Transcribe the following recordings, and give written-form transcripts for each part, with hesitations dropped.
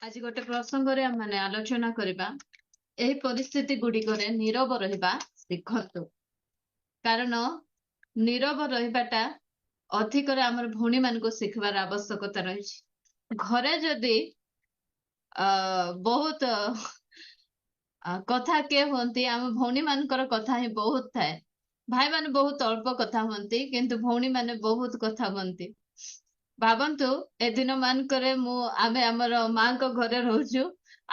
ଆଜି ଗୋଟେ ପ୍ରସଙ୍ଗରେ ଆମେ ଆଲୋଚନା କରିବା। ଏହି ପରିସ୍ଥିତି ଗୁଡିକରେ ନୀରବ ରହିବା ଶିଖନ୍ତୁ। କାରଣ ନୀରବ ରହିବାଟା ଅଧିକରେ ଆମର ଭଉଣୀ ମାନଙ୍କୁ ଶିଖିବାର ଆବଶ୍ୟକତା ରହିଛି। ଘରେ ଯଦି ବହୁତ କଥା କିଏ ହୁଅନ୍ତି, ଆମ ଭଉଣୀ ମାନଙ୍କର କଥା ହିଁ ବହୁତ ଥାଏ। ଭାଇ ମାନେ ବହୁତ ଅଳ୍ପ କଥା ହୁଅନ୍ତି, କିନ୍ତୁ ଭଉଣୀ ମାନେ ବହୁତ କଥା ହୁଅନ୍ତି। ଭାବନ୍ତୁ, ଏ ଦିନ ମାନଙ୍କରେ ଆମେ ଆମର ମାଙ୍କ ଘରେ ରହୁଛୁ।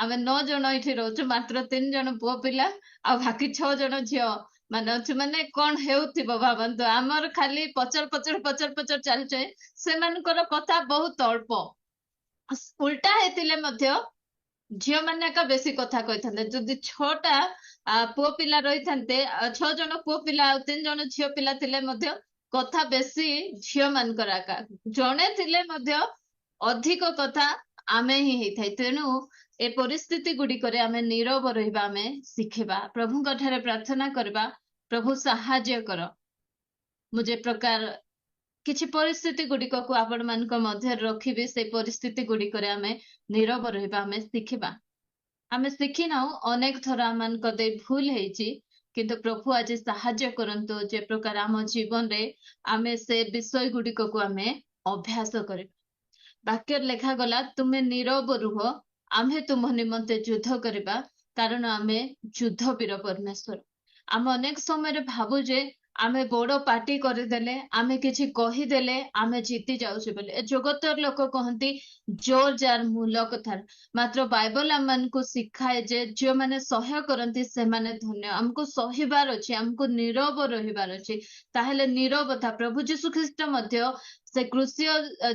ଆମେ 9 ଜଣ ଏଠି ରହୁଛୁ, ମାତ୍ର 3 ଜଣ ପୁଅ ପିଲା ଆଉ ବାକି 6 ଜଣ ଝିଅ ମାନେ ଅଛୁ। ମାନେ କଣ ହେଉଥିବ ଭାବନ୍ତୁ। ଆମର ଖାଲି ପଚର ପଚର ଚାଲିଛି। ସେମାନଙ୍କର କଥା ବହୁତ ଅଳ୍ପ। ଉଲ୍ଟା ହେଇଥିଲେ ମଧ୍ୟ ଝିଅ ମାନେ ଏକା ବେଶୀ କଥା କହିଥାନ୍ତେ। ଯଦି 6ଟା ପୁଅ ପିଲା ରହିଥାନ୍ତେ, 6 ଜଣ ପୁଅ ପିଲା ଆଉ 3 ଜଣ ଝିଅ ପିଲା ଥିଲେ ମଧ୍ୟ କଥା ବେଶୀ ଝିଅ ମାନଙ୍କର ଏକା। ଜଣେ ଥିଲେ ମଧ୍ୟ ଅଧିକ କଥା ଆମେ ହିଁ ହେଇଥାଏ। ତେଣୁ ଏ ପରିସ୍ଥିତି ଗୁଡିକରେ ଆମେ ନୀରବ ରହିବା, ଆମେ ଶିଖିବା। ପ୍ରଭୁଙ୍କ ଠାରେ ପ୍ରାର୍ଥନା କରିବା, ପ୍ରଭୁ ସାହାଯ୍ୟ କର। ମୁଁ ଯେ ପ୍ରକାର କିଛି ପରିସ୍ଥିତି ଗୁଡିକକୁ ଆପଣ ମାନଙ୍କ ମଧ୍ୟରେ ରଖିବି, ସେଇ ପରିସ୍ଥିତି ଗୁଡିକରେ ଆମେ ନୀରବ ରହିବା, ଆମେ ଶିଖିବା। ଆମେ ଶିଖିନାଉ, ଅନେକ ଥର ଆମମାନଙ୍କ ଦେଇ ଭୁଲ ହେଇଛି, କିନ୍ତୁ ପ୍ରଭୁ ଆଜି ସାହାଯ୍ୟ କରନ୍ତୁ ଯେ ପ୍ରକାର ଆମ ଜୀବନରେ ଆମେ ସେ ବିଷୟ ଗୁଡିକକୁ ଆମେ ଅଭ୍ୟାସ କରିବା। ବାକ୍ୟରେ ଲେଖାଗଲା, ତୁମେ ନୀରବ ରୁହ, ଆମେ ତୁମ ନିମନ୍ତେ ଯୁଦ୍ଧ କରିବା, କାରଣ ଆମେ ଯୁଦ୍ଧ ବୀର ପରମେଶ୍ୱର। ଆମେ ଅନେକ ସମୟରେ ଭାବୁ ଯେ ଆମେ ବଡ ପାର୍ଟି କରିଦେଲେ, ଆମେ କିଛି କହିଦେଲେ ଆମେ ଜିତି ଯାଉଛୁ ବୋଲି। ଏ ଜଗତର ଲୋକ କହନ୍ତି ଜୋର ଯାର ମୂଲ କଥା। ମାତ୍ର ବାଇବଲ ଆମମାନଙ୍କୁ ଶିଖାଏ ଯେ ଯେଉଁମାନେ ସହ୍ୟ କରନ୍ତି ସେମାନେ ଧନ୍ୟ। ଆମକୁ ସହିବାର ଅଛି, ଆମକୁ ନୀରବ ରହିବାର ଅଛି। ତାହେଲେ ନୀରବତା, ପ୍ରଭୁ ଯୀଶୁ ଖ୍ରୀଷ୍ଟ ମଧ୍ୟ ସେ କୃଷିୟ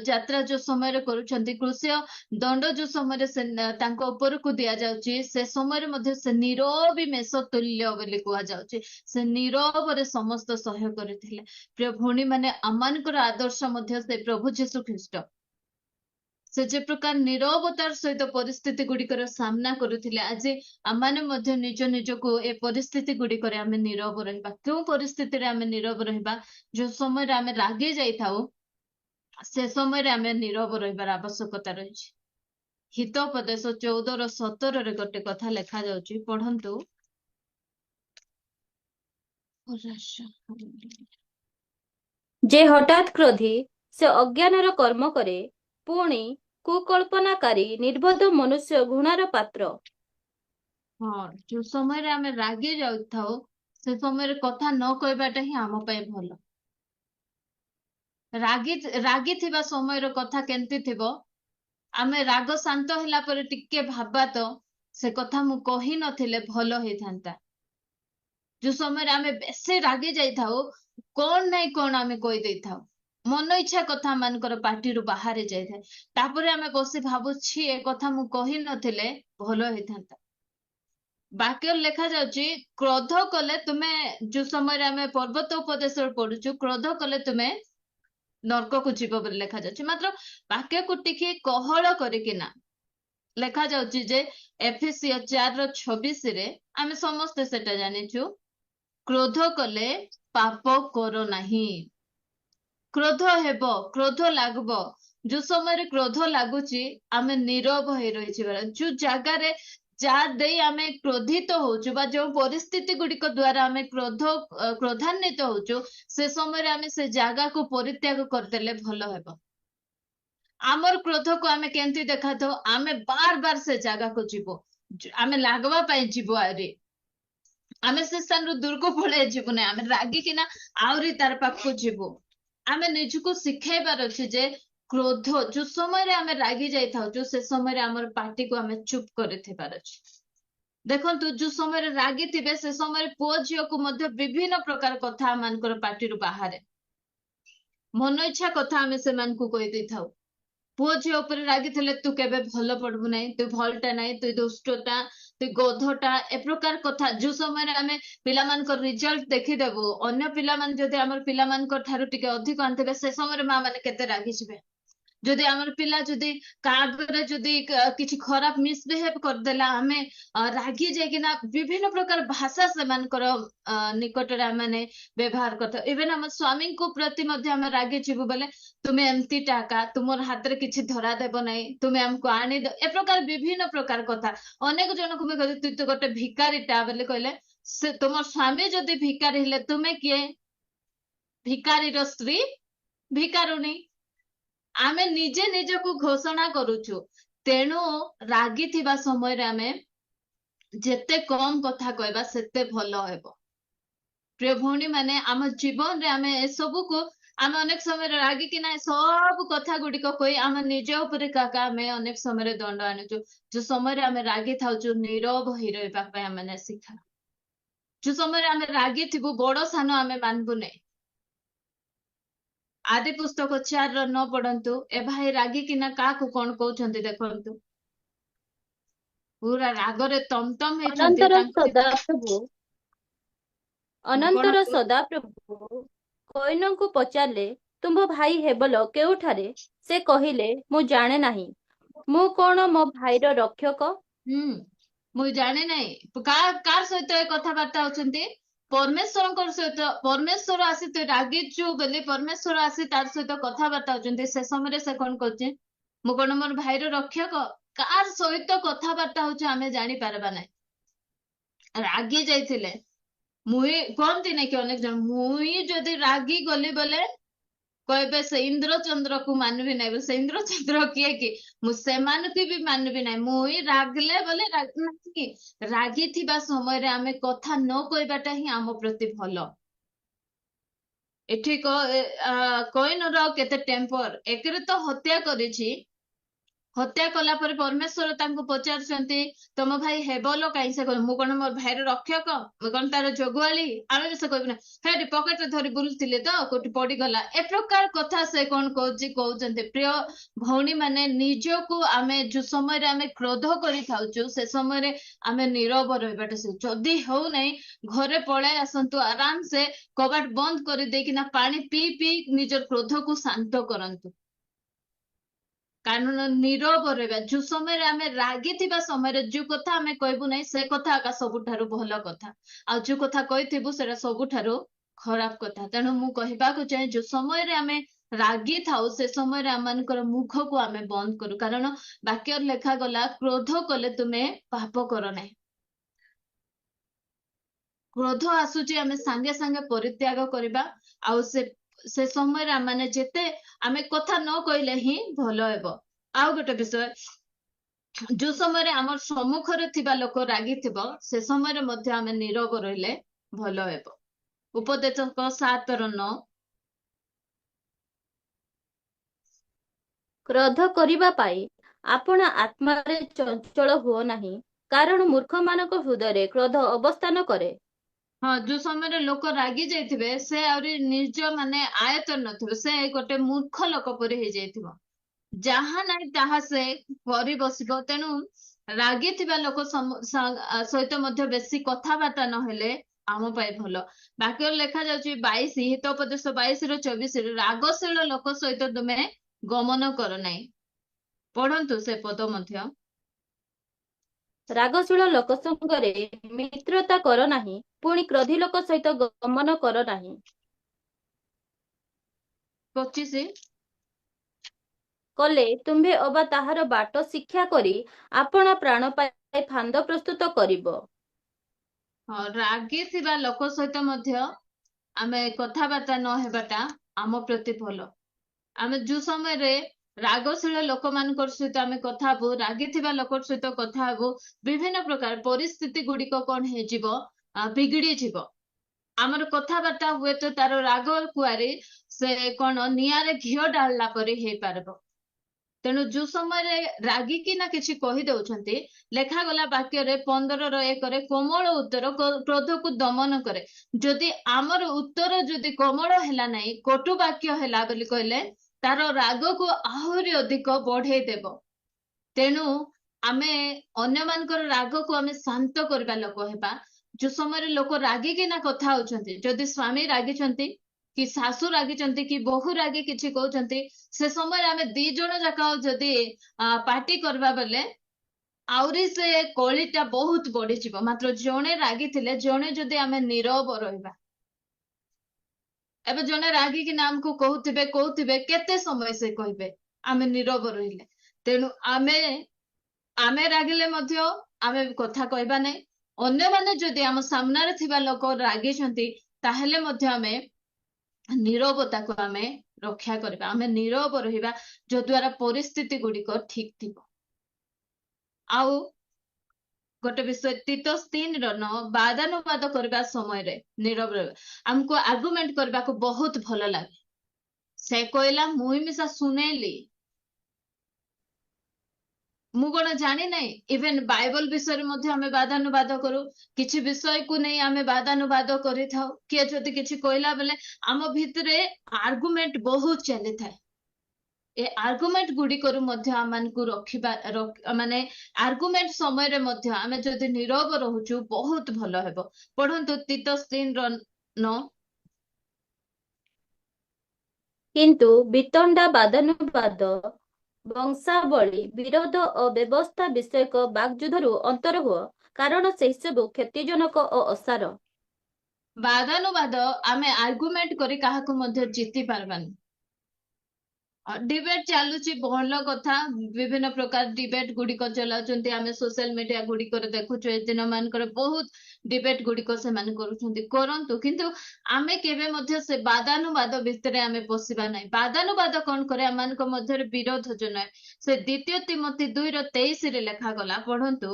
ଯାତ୍ରା ଯୋଉ ସମୟରେ କରୁଛନ୍ତି, କୃଷିୟ ଦଣ୍ଡ ଯୋଉ ସମୟରେ ସେ ତାଙ୍କ ଉପରକୁ ଦିଆଯାଉଛି, ସେ ସମୟରେ ମଧ୍ୟ ସେ ନୀରବୀ ମେଷ ତୁଲ୍ୟ ବୋଲି କୁହାଯାଉଛି। ସେ ନୀରବରେ ସମସ୍ତ ସହ୍ୟ କରିଥିଲେ। ପ୍ରିୟ ଭଉଣୀ ମାନେ, ଆମମାନଙ୍କର ଆଦର୍ଶ ମଧ୍ୟ ସେ ପ୍ରଭୁ ଯୀଶୁ ଖ୍ରୀଷ୍ଟ। ସେ ଯେ ପ୍ରକାର ନୀରବତାର ସହିତ ପରିସ୍ଥିତି ଗୁଡିକର ସାମ୍ନା କରୁଥିଲେ, ଆଜି ଆମମାନେ ମଧ୍ୟ ନିଜ ନିଜକୁ ଏ ପରିସ୍ଥିତି ଗୁଡିକରେ ଆମେ ନୀରବ ରହିବା। କେଉଁ ପରିସ୍ଥିତିରେ ଆମେ ନୀରବ ରହିବା? ଯୋଉ ସମୟରେ ଆମେ ରାଗି ଯାଇଥାଉ, ସେ ସମୟରେ ଆମେ ନୀରବ ରହିବାର ଆବଶ୍ୟକତା ରହିଛି। ହିତୋପଦେଶ 14:17 ଗୋଟେ କଥା ଲେଖାଯାଉଛି, ପଢନ୍ତୁ। ଯେ ହଠାତ୍ କ୍ରୋଧୀ ସେ ଅଜ୍ଞାନର କର୍ମ କରେ, ପୁଣି କୁକଳ୍ପନାକାରୀ ନିର୍ବୋଧ ମନୁଷ୍ୟ ଘୃଣାର ପାତ୍ର। ହଁ, ଯୋଉ ସମୟରେ ଆମେ ରାଗି ଯାଉଥାଉ, ସେ ସମୟରେ କଥା ନ କହିବାଟା ହିଁ ଆମ ପାଇଁ ଭଲ। ରାଗିଥିବା ସମୟର କଥା କେମିତି ଥିବ? ଆମେ ରାଗ ଶାନ୍ତ ହେଲା ପରେ ଟିକେ ଭାବା ତ, ସେ କଥା ମୁଁ କହି ନଥିଲେ ଭଲ ହେଇଥାନ୍ତା। ଯୋଉ ସମୟରେ ଆମେ ବେଶୀ ରାଗି ଯାଇଥାଉ, କଣ ନାଇଁ କଣ ଆମେ କହିଦେଇଥାଉ, ମନ ଇଚ୍ଛା କଥା ମାନଙ୍କର ପାଟିରୁ ବାହାରି ଯାଇଥାଏ। ତାପରେ ଆମେ ବସି ଭାବୁଛି ଏ କଥା ମୁଁ କହି ନଥିଲେ ଭଲ ହେଇଥାନ୍ତା। ବାକ୍ୟରେ ଲେଖା ଯାଉଛି, କ୍ରୋଧ କଲେ ତୁମେ, ଯୋଉ ସମୟରେ ଆମେ ପର୍ବତ ଉପଦେଶ ପଢୁଛୁ, କ୍ରୋଧ କଲେ ତୁମେ ନର୍କକୁ ଯିବ ବୋଲି ଲେଖାଯାଉଛି। ମାତ୍ର ବାକ୍ୟକୁ ଟିକେ କୋହଳ କରିକିନା ଲେଖାଯାଉଛି ଯେ ଏଫେସିୟ 4:26 ଆମେ ସମସ୍ତେ ସେଟା ଜାଣିଛୁ, କ୍ରୋଧ କଲେ ପାପ କର ନାହିଁ। କ୍ରୋଧ ହେବ, କ୍ରୋଧ ଲାଗିବ। ଯୋଉ ସମୟରେ କ୍ରୋଧ ଲାଗୁଛି, ଆମେ ନୀରବ ହେଇ ରହିଯିବା। ଯୋଉ ଜାଗାରେ ଯାହା ଦେଇ ଆମେ କ୍ରୋଧିତ ହଉଛୁ ବା ଯୋଉ ପରିସ୍ଥିତି ଗୁଡିକ ଦ୍ଵାରା ଆମେ କ୍ରୋଧାନ୍ୱିତ ହଉଛୁ, ସେ ସମୟରେ ଆମେ ସେ ଜାଗାକୁ ପରିତ୍ୟାଗ କରିଦେଲେ ଭଲ ହେବ। ଆମର କ୍ରୋଧକୁ ଆମେ କେମିତି ଦେଖାଥାଉ? ଆମେ ବାର ବାର ସେ ଜାଗାକୁ ଯିବୁ, ଆମେ ଲାଗବା ପାଇଁ ଯିବୁ। ଆହୁରି ଆମେ ସେ ସ୍ଥାନରୁ ଦୂରକୁ ପଳେଇ ଯିବୁ ନାହିଁ, ଆମେ ରାଗିକିନା ଆହୁରି ତାର ପାଖକୁ ଯିବୁ। ଆମେ ନିଜକୁ ଶିଖେଇବାର ଅଛି ଯେ କ୍ରୋଧ ଯୋଉ ସମୟରେ ଆମେ ରାଗି ଯାଇଥାଉଛୁ, ସେ ସମୟରେ ଆମର ପାଟିକୁ ଆମେ ଚୁପ୍ କରିଥିବାର ଅଛି। ଦେଖନ୍ତୁ, ଯୋଉ ସମୟରେ ରାଗିଥିବେ, ସେ ସମୟରେ ପୁଅ ଝିଅକୁ ମଧ୍ୟ ବିଭିନ୍ନ ପ୍ରକାର କଥା ଆମମାନଙ୍କର ପାଟିରୁ ବାହାରେ। ମନ ଇଚ୍ଛା କଥା ଆମେ ସେମାନଙ୍କୁ କହିଦେଇଥାଉ। ପୁଅ ଝିଅ ଉପରେ ରାଗିଥିଲେ, ତୁ କେବେ ଭଲ ପଢିବୁ ନାହିଁ, ତୁ ଭଲଟା ନାହିଁ, ତୁ ଦୁଷ୍ଟଟା, ତୁ ଗଧଟା, ଏ ପ୍ରକାର କଥା। ଯୋଉ ସମୟରେ ଆମେ ପିଲାମାନଙ୍କର ରିଜଲ୍ଟ ଦେଖିଦେବୁ, ଅନ୍ୟ ପିଲାମାନେ ଯଦି ଆମର ପିଲାମାନଙ୍କ ଠାରୁ ଟିକେ ଅଧିକ ଆଣିଥିବେ, ସେ ସମୟରେ ମା ମାନେ କେତେ ରାଗିଯିବେ। ଯଦି ଆମର ପିଲା ଯଦି କାହାପରେ ଯଦି କିଛି ଖରାପ ମିସବିହେଭ କରିଦେଲା, ଆମେ ରାଗି ଯାଇକିନା ବିଭିନ୍ନ ପ୍ରକାର ଭାଷା ସେମାନଙ୍କର ନିକଟରେ ଆମେ ବ୍ୟବହାର କରିଥାଉ। ଇଭେନ ଆମ ସ୍ୱାମୀଙ୍କ ପ୍ରତି ମଧ୍ୟ ଆମେ ରାଗିଯିବୁ ବୋଲେ ତୁମେ ଏମିତି ଟାକା, ତୁମର ହାତରେ କିଛି ଧରା ଦେବ ନାହିଁ, ତୁମେ ଆମକୁ ଆଣିଦ, ଏ ପ୍ରକାର ବିଭିନ୍ନ ପ୍ରକାର କଥା। ଅନେକ ଜଣଙ୍କୁ ବି କହିଲେ ତୁ ତ ଗୋଟେ ଭିକାରୀଟା ବୋଲି କହିଲେ, ସେ ତୁମ ସ୍ୱାମୀ ଯଦି ଭିକାରୀ ହେଲେ ତୁମେ କିଏ? ଭିକାରୀର ସ୍ତ୍ରୀ ଭିକାରୁଣୀ। ଆମେ ନିଜେ ନିଜକୁ ଘୋଷଣା କରୁଛୁ। ତେଣୁ ରାଗିଥିବା ସମୟରେ ଆମେ ଯେତେ କମ କଥା କହିବା ସେତେ ଭଲ ହେବ। ପ୍ରିୟ ଭଉଣୀ ମାନେ, ଆମ ଜୀବନରେ ଆମେ ଏସବୁକୁ ଆମେ ଅନେକ ସମୟରେ ରାଗିକି ନାହିଁ ସବୁ କଥା ଗୁଡିକ କହି ଆମ ନିଜ ଉପରେ କାକା ଆମେ ଅନେକ ସମୟରେ ଦଣ୍ଡ ଆଣୁଛୁ। ଯୋଉ ସମୟରେ ଆମେ ରାଗି ଥାଉଛୁ ନୀରବ ହେଇ ରହିବା ପାଇଁ ଆମେ ଶିଖା। ଯୋଉ ସମୟରେ ଆମେ ରାଗିଥିବୁ ବଡ ସାନ ଆମେ ମାନବୁ ନାହିଁ। ଆଦି ପୁସ୍ତକ 4ର 9 ପଢନ୍ତୁ। ଏ ଭାଇ ରାଗିକିନା କାହାକୁ କଣ କହୁଛନ୍ତି ଦେଖନ୍ତୁ। ପୁରା ରାଗରେ ତମ ହେଇଛନ୍ତି ଅନନ୍ତର ତାଙ୍କ ସଦାପ୍ରଭୁ କଣ ଅନନ୍ତର ସଦାପ୍ରଭୁ କୈନଙ୍କୁ ପଚାରିଲେ, ତୁମ୍ଭ ଭାଇ ହେବଲ କେଉଁଠାରେ? ସେ କହିଲେ, ମୁଁ ଜାଣେ ନାହିଁ। ମୁଁ କଣ ମୋ ଭାଇର ରକ୍ଷକ? ମୁଁ ଜାଣେ ନାହିଁ। କାହାର ସହିତ ଏ କଥାବାର୍ତ୍ତା ହଉଛନ୍ତି? ପରମେଶ୍ୱରଙ୍କ ସହିତ। ପରମେଶ୍ୱର ଆସି ତୁ ରାଗିଛୁ ବୋଲି ପରମେଶ୍ୱର ଆସି ତାର ସହିତ କଥାବାର୍ତ୍ତା ହଉଛନ୍ତି। ସେ ସମୟରେ ସେ କଣ କରୁଛି? ମୁଁ କଣ ମୋର ଭାଇର ରକ୍ଷକ? କାହାର ସହିତ କଥାବାର୍ତ୍ତା ହଉଛି ଆମେ ଜାଣିପାରିବା ନାହିଁ। ରାଗି ଯାଇଥିଲେ ମୁଇଁ କହନ୍ତି ନାଇଁ କି ଅନେକ ଜଣ, ମୁଇଁ ଯଦି ରାଗି ଗଲି ବୋଲେ କହିବେ ସେ ଇନ୍ଦ୍ରଚନ୍ଦ୍ରକୁ ମାନବି ନାହିଁ। ସେ ଇନ୍ଦ୍ରଚନ୍ଦ୍ର କିଏ କି? ମୁଁ ସେମାନଙ୍କୁ ବି ମାନବି ନାହିଁ। ମୁଇଁ ରାଗିଲେ ବୋଲେ ରାଗିଥିବା ସମୟରେ ଆମେ କଥା ନ କହିବାଟା ହିଁ ଆମ ପ୍ରତି ଭଲ। ଏଠି କୈନର କେତେ ଟେମ୍ପର। ଏକରେ ତ ହତ୍ୟା କରିଛି। ହତ୍ୟା କଲା ପରେ ପରମେଶ୍ୱର ତାଙ୍କୁ ପଚାରୁଛନ୍ତି ତମ ଭାଇ ହେବଲ କାହିଁ? ସେ କହିବ ମୁଁ କଣ ମୋର ଭାଇର ରକ୍ଷକ? ମୁଁ କଣ ତାର ଜଗୁଆଳି? ଆମେ ବି ସେ କହିବି ନା ହେଠି ପକେଟରେ ଧରି ବୁଲୁଥିଲେ ତ କୋଉଠି ପଡିଗଲା। ଏ ପ୍ରକାର କଥା ସେ କଣ କହୁଛନ୍ତି। ପ୍ରିୟ ଭଉଣୀ ମାନେ, ନିଜକୁ ଆମେ ଯୋଉ ସମୟରେ ଆମେ କ୍ରୋଧ କରିଥାଉଛୁ ସେ ସମୟରେ ଆମେ ନୀରବ ରହିବାଟା ସେ ଯଦି ହଉନାହିଁ ଘରେ ପଳେଇ ଆସନ୍ତୁ ଆରାମସେ, କବାଟ ବନ୍ଦ କରିଦେଇକିନା ପାଣି ପିଇ ନିଜର କ୍ରୋଧକୁ ଶାନ୍ତ କରନ୍ତୁ। କାରଣ ନୀରବ ରହିବା। ଯୋଉ ସମୟରେ ଆମେ ରାଗିଥିବା ସମୟରେ ଯୋଉ କଥା ଆମେ କହିବୁ ନାହିଁ ସେ କଥା ଏକା ସବୁଠାରୁ ଭଲ କଥା, ଆଉ ଯୋଉ କଥା କହିଥିବୁ ସେଟା ସବୁଠାରୁ ଖରାପ କଥା। ତେଣୁ ମୁଁ କହିବାକୁ ଚାହେଁ ଯୋଉ ସମୟରେ ଆମେ ରାଗି ଥାଉ ସେ ସମୟରେ ଆମମାନଙ୍କର ମୁଖକୁ ଆମେ ବନ୍ଦ କରୁ। କାରଣ ବାକ୍ୟରେ ଲେଖାଗଲା କ୍ରୋଧ କଲେ ତୁମେ ପାପ କର ନାହିଁ। କ୍ରୋଧ ଆସୁଛି ଆମେ ସାଙ୍ଗେ ସାଙ୍ଗେ ପରିତ୍ୟାଗ କରିବା। ଆଉ ସେ ସମୟରେ ଆମେ ଯେତେ ଆମେ କଥା ନ କହିଲେ ହିଁ ଭଲ ହେବ। ଆଉ ଗୋଟେ ବିଷୟ, ଯୋଉ ସମୟରେ ଆମର ସମ୍ମୁଖରେ ଥିବା ଲୋକ ରାଗିଥିବ ସେ ସମୟରେ ମଧ୍ୟ ଆମେ ନୀରବ ରହିଲେ ଭଲ ହେବ। ଉପଦେଶକ 7:9। କ୍ରୋଧ କରିବା ପାଇଁ ଆପଣ ଆତ୍ମାରେ ଚଞ୍ଚଳ ହୁଅ ନାହିଁ, କାରଣ ମୂର୍ଖମାନଙ୍କ ହୃଦୟରେ କ୍ରୋଧ ଅବସ୍ଥାନ କରେ। ହଁ, ଯୋଉ ସମୟରେ ଲୋକ ରାଗି ଯାଇଥିବେ ସେ ଆହୁରି ନିଜ ଆୟତ୍ତରେ ନଥିବ। ସେ ଗୋଟେ ମୂର୍ଖ ଲୋକ ପରି ହେଇଯାଇଥିବ। ଯାହା ନାହିଁ ତାହା ସେ କରି ବସିବ। ତେଣୁ ରାଗିଥିବା ଲୋକ ସହିତ ମଧ୍ୟ ବେଶୀ କଥାବାର୍ତ୍ତା ନହେଲେ ଆମ ପାଇଁ ଭଲ। ବାକ୍ୟରେ ଲେଖାଯାଉଛି 22 ହିତୋପଦେଶ 22:24, ରାଗଶୀଳ ଲୋକ ସହିତ ତୁମେ ଗମନ କର ନାହିଁ। ପଢନ୍ତୁ ସେ ପଦ ମଧ୍ୟ। ରାଗଶୀଳ ଲୋକ ସଙ୍ଗରେ ମିତ୍ରତା କର ନାହିଁ, ପୁଣି କ୍ରୋଧୀ ଲୋକ ସହିତ ଗମନ କର ନାହିଁ। 25। କଲେ ତୁମ୍ଭେ ଅବା ତାହାର ବାଟ ଶିକ୍ଷା କରି ଆପଣା ପ୍ରାଣ ପାଇଁ ଫାନ୍ଦ ପ୍ରସ୍ତୁତ କରିବ। ହଁ, ରାଗିଥିବା ଲୋକ ସହିତ ମଧ୍ୟ ଆମେ କଥାବାର୍ତ୍ତା ନ ହେବାଟା ଆମ ପ୍ରତି ଭଲ। ଆମେ ଯୋଉ ସମୟରେ ରାଗଶୀଳ ଲୋକମାନଙ୍କ ସହିତ ଆମେ କଥା ହବୁ, ରାଗିଥିବା ଲୋକ ସହିତ କଥା ହବୁ, ବିଭିନ୍ନ ପ୍ରକାର ପରିସ୍ଥିତି ଗୁଡିକ କଣ ହେଇଯିବ, ବିଗିଡି ଯିବ। ଆମର କଥାବାର୍ତ୍ତା ହୁଏତ ତାର ରାଗ କୁଆରେ ସେ କଣ ନିଆଁରେ ଘିଅ ଢାଳିଲା ପରି ହେଇପାରିବ। ତେଣୁ ଯୋଉ ସମୟରେ ରାଗିକି ନା କିଛି କହିଦଉଛନ୍ତି, ଲେଖାଗଲା ବାକ୍ୟରେ 15:1, କୋମଳ ଉତ୍ତର କ୍ରୋଧକୁ ଦମନ କରେ। ଯଦି ଆମର ଉତ୍ତର ଯଦି କୋମଳ ହେଲା ନାହିଁ, କଟୁ ବାକ୍ୟ ହେଲା ବୋଲି କହିଲେ ତାର ରାଗକୁ ଆହୁରି ଅଧିକ ବଢେଇ ଦେବ। ତେଣୁ ଆମେ ଅନ୍ୟମାନଙ୍କର ରାଗକୁ ଆମେ ଶାନ୍ତ କରିବା ଲୋକ ହେବା। ଯୋଉ ସମୟରେ ଲୋକ ରାଗିକିନା କଥା ହଉଛନ୍ତି, ଯଦି ସ୍ୱାମୀ ରାଗିଛନ୍ତି କି ଶାଶୁ ରାଗିଛନ୍ତି କି ବୋହୂ ରାଗି କିଛି କହୁଛନ୍ତି, ସେ ସମୟରେ ଆମେ ଦି ଜଣ ଯାକ ଯଦି ପାର୍ଟି କରିବା ବେଲେ ଆହୁରି ସେ କଳିଟା ବହୁତ ବଢିଯିବ। ମାତ୍ର ଜଣେ ରାଗିଥିଲେ, ଜଣେ ଯଦି ଆମେ ନୀରବ ରହିବା, ଏବେ ଜଣେ ରାଗିକିନା ଆମକୁ କହୁଥିବେ କେତେ ସମୟ ସେ କହିବେ, ଆମେ ନୀରବ ରହିଲେ। ତେଣୁ ଆମେ ଆମେ ରାଗିଲେ ମଧ୍ୟ ଆମେ କଥା କହିବା ନାହିଁ। ଅନ୍ୟମାନେ ଯଦି ଆମ ସାମ୍ନାରେ ଥିବା ଲୋକ ରାଗିଛନ୍ତି, ତାହେଲେ ମଧ୍ୟ ଆମେ ନୀରବତାକୁ ଆମେ ରକ୍ଷା କରିବା, ଆମେ ନୀରବ ରହିବା, ଯଦ୍ୱାରା ପରିସ୍ଥିତି ଗୁଡିକ ଠିକ ଥିବ। ଆଉ ଗୋଟେ ବିଷୟ ତିତୋସ 3:9, ବାଦାନୁବାଦ କରିବା ସମୟରେ ନୀରବ ରହିବା। ଆମକୁ ଆର୍ଗୁମେଣ୍ଟ କରିବାକୁ ବହୁତ ଭଲ ଲାଗେ। ସେ କହିଲା ମୁଇଁ ମିଶା ଶୁଣେଇଲି, ମୁଁ କଣ ଜାଣି ନାହିଁ। ଇଭେନ ବାଇବଲ ବିଷୟରେ ମଧ୍ୟ ଆମେ ବାଦାନୁବାଦ କରୁ, କିଛି ବିଷୟକୁ ନେଇ ଆମେ ବାଦାନୁବାଦ କରିଥାଉ। କିଏ ଯଦି କିଛି କହିଲା ବେଲେ ଆମ ଭିତରେ ଆର୍ଗୁମେଣ୍ଟ ବହୁତ ଚାଲିଥାଏ। ଏ ଆର୍ଗୁମେଣ୍ଟ ଗୁଡିକରୁ ମଧ୍ୟ ଆମମାନଙ୍କୁ ରଖିବା ମାନେ ଆର୍ଗୁମେଣ୍ଟ ସମୟରେ ମଧ୍ୟ ଆମେ ଯଦି ନୀରବ ରହୁଛୁ ବହୁତ ଭଲ ହେବ। ପଢନ୍ତୁ ତିତୋସ 3:9। କିନ୍ତୁ ବିତଣ୍ଡା ବାଦାନୁବାଦ, ବଂଶାବଳୀ ବିରୋଧ ଓ ବ୍ୟବସ୍ଥା ବିଷୟକ ବାକ୍ଯୁଦ୍ଧରୁ ଅନ୍ତର ହୁଅ, କାରଣ ସେହିସବୁ କ୍ଷତିଜନକ ଓ ଅସାର। ବାଦାନୁବାଦ ଆମେ ଆର୍ଗୁମେଣ୍ଟ କରି କାହାକୁ ମଧ୍ୟ ଜିତି ପାରବାନି। ଡିବେଟ ଚାଲୁଛି, ଭଲ କଥା। ବିଭିନ୍ନ ପ୍ରକାର ଡିବେଟ ଗୁଡିକ ଚଲାଉଛନ୍ତି, ଆମେ ସୋସିଆଲ ମିଡିଆ ଗୁଡିକରେ ଦେଖୁଛୁ। ଏ ଦିନ ମାନଙ୍କରେ ବହୁତ ଡିବେଟ ଗୁଡିକ ସେମାନେ କରୁଛନ୍ତି, କରନ୍ତୁ, କିନ୍ତୁ ଆମେ କେବେ ମଧ୍ୟ ସେ ବାଦାନୁବାଦ ଭିତରେ ଆମେ ପଶିବା ନାହିଁ। ବାଦାନୁବାଦ କଣ କରେ, ଆମମାନଙ୍କ ମଧ୍ୟରେ ବିରୋଧ ଜନ୍ମାଏ। ସେ 2 ତିମୋଥୀ 2:23 ଲେଖାଗଲା, ପଢନ୍ତୁ।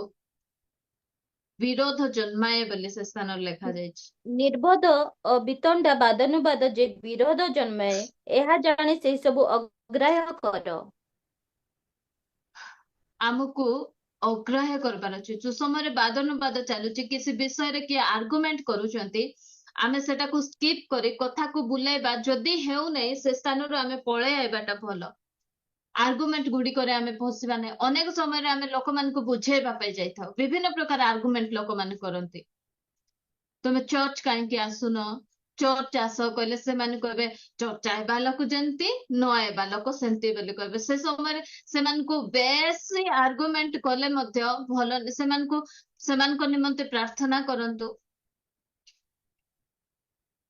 ବିରୋଧ ଜନ୍ମାଏ ବୋଲି ସେ ସ୍ଥାନରେ ଲେଖାଯାଇଛି। ନିର୍ବୋଧ ଓ ବିତଣ୍ଡା ବାଦାନୁବାଦ ଯେ ବିରୋଧ ଜନ୍ମାଏ, ଏହା ଜାଣି ସେହିସବୁ ଅଗ୍ରାହ୍ୟ କର। ଆମକୁ ଅଗ୍ରାହ୍ୟ କରିବାର ଅଛି। ଯୋଉ ସମୟରେ ବାଦାନୁବାଦ ଚାଲୁଛି, କିଛି ବିଷୟରେ କିଏ ଆର୍ଗୁମେଣ୍ଟ କରୁଛନ୍ତି, ଆମେ ସେଟାକୁ ସ୍କିପ୍ କରି କଥାକୁ ବୁଲେଇବା। ଯଦି ହେଉନାହିଁ, ସେ ସ୍ଥାନରୁ ଆମେ ପଳେଇ ଆଇବାଟା ଭଲ। ଆର୍ଗୁମେଣ୍ଟ ଗୁଡିକରେ ଆମେ ପଶିବା ନାହିଁ। ଅନେକ ସମୟରେ ଆମେ ଲୋକମାନଙ୍କୁ ବୁଝେଇବା ପାଇଁ ଯାଇଥାଉ, ବିଭିନ୍ନ ପ୍ରକାର ଆର୍ଗୁମେଣ୍ଟ ଲୋକମାନେ କରନ୍ତି। ତମେ ଚର୍ଚ୍ଚ କାହିଁକି ଆସୁନ, ଚର୍ଚ୍ଚ ଆସ କହିଲେ ସେମାନେ କହିବେ ଚର୍ଚ୍ଚ ଆଇବା ଲୋକ ଯେମିତି, ନ ଆଇବା ଲୋକ ସେମିତି ବୋଲି କହିବେ। ସେ ସମୟରେ ସେମାନଙ୍କୁ ବେଶୀ ଆର୍ଗୁମେଣ୍ଟ କଲେ ମଧ୍ୟ ଭଲ। ସେମାନଙ୍କ ନିମନ୍ତେ ପ୍ରାର୍ଥନା କରନ୍ତୁ।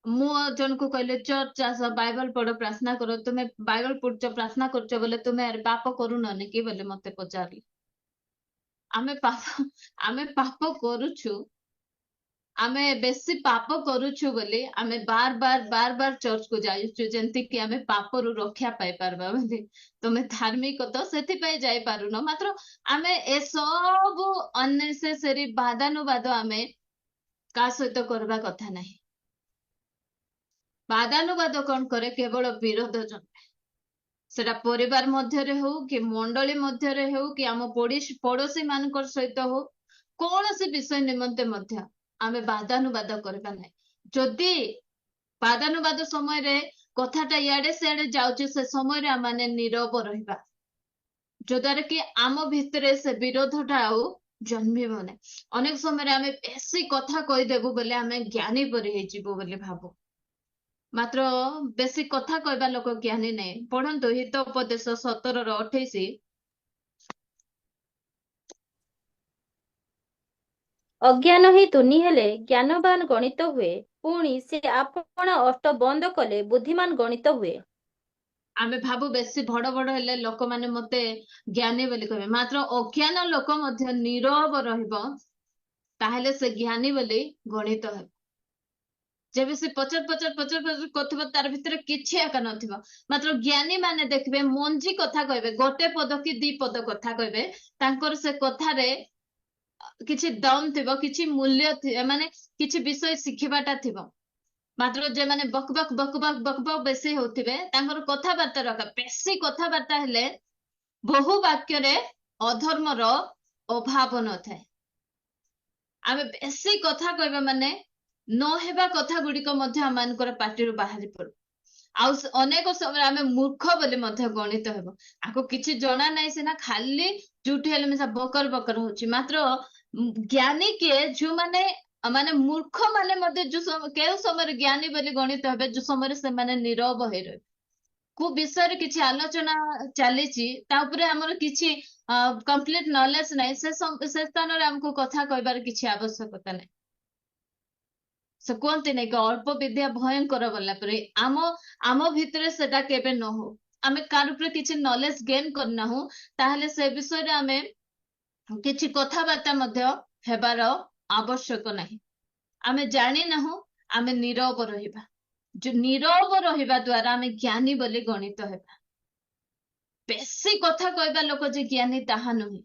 ମୁଁ ଜଣକୁ କହିଲେ ଚର୍ଚ୍ଚ ଆସ, ବାଇବଲ ପଢ, ପ୍ରାର୍ଥନା କର। ତୁମେ ବାଇବଲ ପଢୁଛ, ପ୍ରାର୍ଥନା କରୁଛ ବୋଲେ ତୁମେ ପାପ କରୁନନି କି ବୋଲି ମତେ ପଚାରିଲେ। ଆମେ ପାପ କରୁଛୁ। ଆମେ ବେଶୀ ପାପ କରୁଛୁ ବୋଲି ଆମେ ବାର ବାର ଚର୍ଚ୍ଚକୁ ଯାଉଛୁ, ଯେମିତି କି ଆମେ ପାପରୁ ରକ୍ଷା ପାଇପାରିବା ବୋଲି। ତମେ ଧାର୍ମିକ ତ ସେଥିପାଇଁ ଯାଇପାରୁନ। ମାତ୍ର ଆମେ ଏସବୁ ଅନନେସେସରୀ ବାଦାନୁବାଦ ଆମେ କାହା ସହିତ କରିବା କଥା ନାହିଁ। ବାଦାନୁବାଦ କଣ କରେ, କେବଳ ବିରୋଧ ଜନ୍ମାଏ। ସେଟା ପରିବାର ମଧ୍ୟରେ ହଉ କି ମଣ୍ଡଳୀ ମଧ୍ୟରେ ହଉ କି ଆମ ପଡୋଶୀ ମାନଙ୍କ ସହିତ ହଉ, କୌଣସି ବିଷୟ ନିମନ୍ତେ ମଧ୍ୟ ଆମେ ବାଦାନୁବାଦ କରିବା ନାହିଁ। ଯଦି ବାଦାନୁବାଦ ସମୟରେ କଥାଟା ଇଆଡେ ସିଆଡେ ଯାଉଛି, ସେ ସମୟରେ ଆମେ ନୀରବ ରହିବା, ଯଦ୍ୱାରା କି ଆମ ଭିତରେ ସେ ବିରୋଧଟା ଆଉ ଜନ୍ମିବ ନାହିଁ। ଅନେକ ସମୟରେ ଆମେ ବେଶୀ କଥା କହିଦେବୁ ବୋଲି ଆମେ ଜ୍ଞାନୀ ପରି ହେଇଯିବୁ ବୋଲି ଭାବୁ, ମାତ୍ର ବେଶୀ କଥା କହିବା ଲୋକ ଜ୍ଞାନୀ ନାହିଁ। ପଢନ୍ତୁ ହିତୋପଦେଶ 17:28। ଅଜ୍ଞାନ ହିଁ ତୁନି ହେଲେ ଜ୍ଞାନବାନ ଗଣିତ ହୁଏ, ପୁଣି ସେ ଆପଣା ଅଷ୍ଟ ବନ୍ଦ କଲେ ବୁଦ୍ଧିମାନ ଗଣିତ ହୁଏ। ଆମେ ଭାବୁ ବେଶୀ ବଡ ବଡ ହେଲେ ଲୋକମାନେ ମତେ ଜ୍ଞାନୀ ବୋଲି କହିବେ, ମାତ୍ର ଅଜ୍ଞାନ ଲୋକ ମଧ୍ୟ ନୀରବ ରହିବ, ତାହେଲେ ସେ ଜ୍ଞାନୀ ବୋଲି ଗଣିତ ହେବ। ଯେବେ ସେ ପଚର କରୁଥିବ, ତାର ଭିତରେ କିଛି ଏକା ନଥିବ। ମାତ୍ର ଜ୍ଞାନୀ ମାନେ ଦେଖିବେ ମଞ୍ଜି କଥା କହିବେ, ଗୋଟେ ପଦ କି 2 ପଦ କଥା କହିବେ, ତାଙ୍କର ସେ କଥାରେ କିଛି ଦମ ଥିବ, କିଛି ମୂଲ୍ୟ ମାନେ କିଛି ବିଷୟ ଶିଖିବାଟା ଥିବ। ମାତ୍ର ଯେମାନେ ବକ ବେଶୀ ହଉଥିବେ, ତାଙ୍କର କଥାବାର୍ତ୍ତା ବେଶୀ କଥାବାର୍ତ୍ତା ହେଲେ ବହୁ ବାକ୍ୟରେ ଅଧର୍ମର ଅଭାବ ନଥାଏ। ଆମେ ବେଶୀ କଥା କହିବା ମାନେ ନ ହେବା କଥା ଗୁଡିକ ମଧ୍ୟ ଆମମାନଙ୍କର ପାଟିରୁ ବାହାରି ପଡୁ। ଆଉ ଅନେକ ସମୟରେ ଆମେ ମୂର୍ଖ ବୋଲି ମଧ୍ୟ ଗଣିତ ହେବ। ଆକୁ କିଛି ଜଣା ନାହିଁ ସିନା, ଖାଲି ଯୋଉଠି ହେଲେ ମିଶା ବକର ହଉଛି। ମାତ୍ର ଜ୍ଞାନୀ କିଏ, ଯୋଉମାନେ ମାନେ ମୂର୍ଖ ମାନେ ମଧ୍ୟ କେଉଁ ସମୟରେ ଜ୍ଞାନୀ ବୋଲି ଗଣିତ ହେବେ ଯୋଉ ସମୟରେ ସେମାନେ ନୀରବ ହେଇ ରହିବେ। କୋଉ ବିଷୟରେ କିଛି ଆଲୋଚନା ଚାଲିଛି ତା ଉପରେ ଆମର କିଛି କମ୍ପ୍ଲିଟ ନଲେଜ ନାହିଁ, ସେ ସ୍ଥାନରେ ଆମକୁ କଥା କହିବାର କିଛି ଆବଶ୍ୟକତା ନାହିଁ। ସେ କୁହନ୍ତି ନାଇଁ କି ଅଳ୍ପ ବିଦ୍ୟା ଭୟଙ୍କର ଗଲା ପରେ ଆମ ଭିତରେ ସେଟା କେବେ ନ ହଉ। ଆମେ କାହାର ଉପରେ କିଛି ନଲେଜ ଗେନ୍ କରିନାହୁଁ ତାହେଲେ ସେ ବିଷୟରେ ଆମେ କିଛି କଥାବାର୍ତ୍ତା ମଧ୍ୟ ହେବାର ଆବଶ୍ୟକ ନାହିଁ। ଆମେ ଜାଣିନାହୁଁ, ଆମେ ନୀରବ ରହିବା। ନୀରବ ରହିବା ଦ୍ଵାରା ଆମେ ଜ୍ଞାନୀ ବୋଲି ଗଣିତ ହେବା। ବେଶୀ କଥା କହିବା ଲୋକ ଯେ ଜ୍ଞାନୀ ତାହା ନୁହେଁ।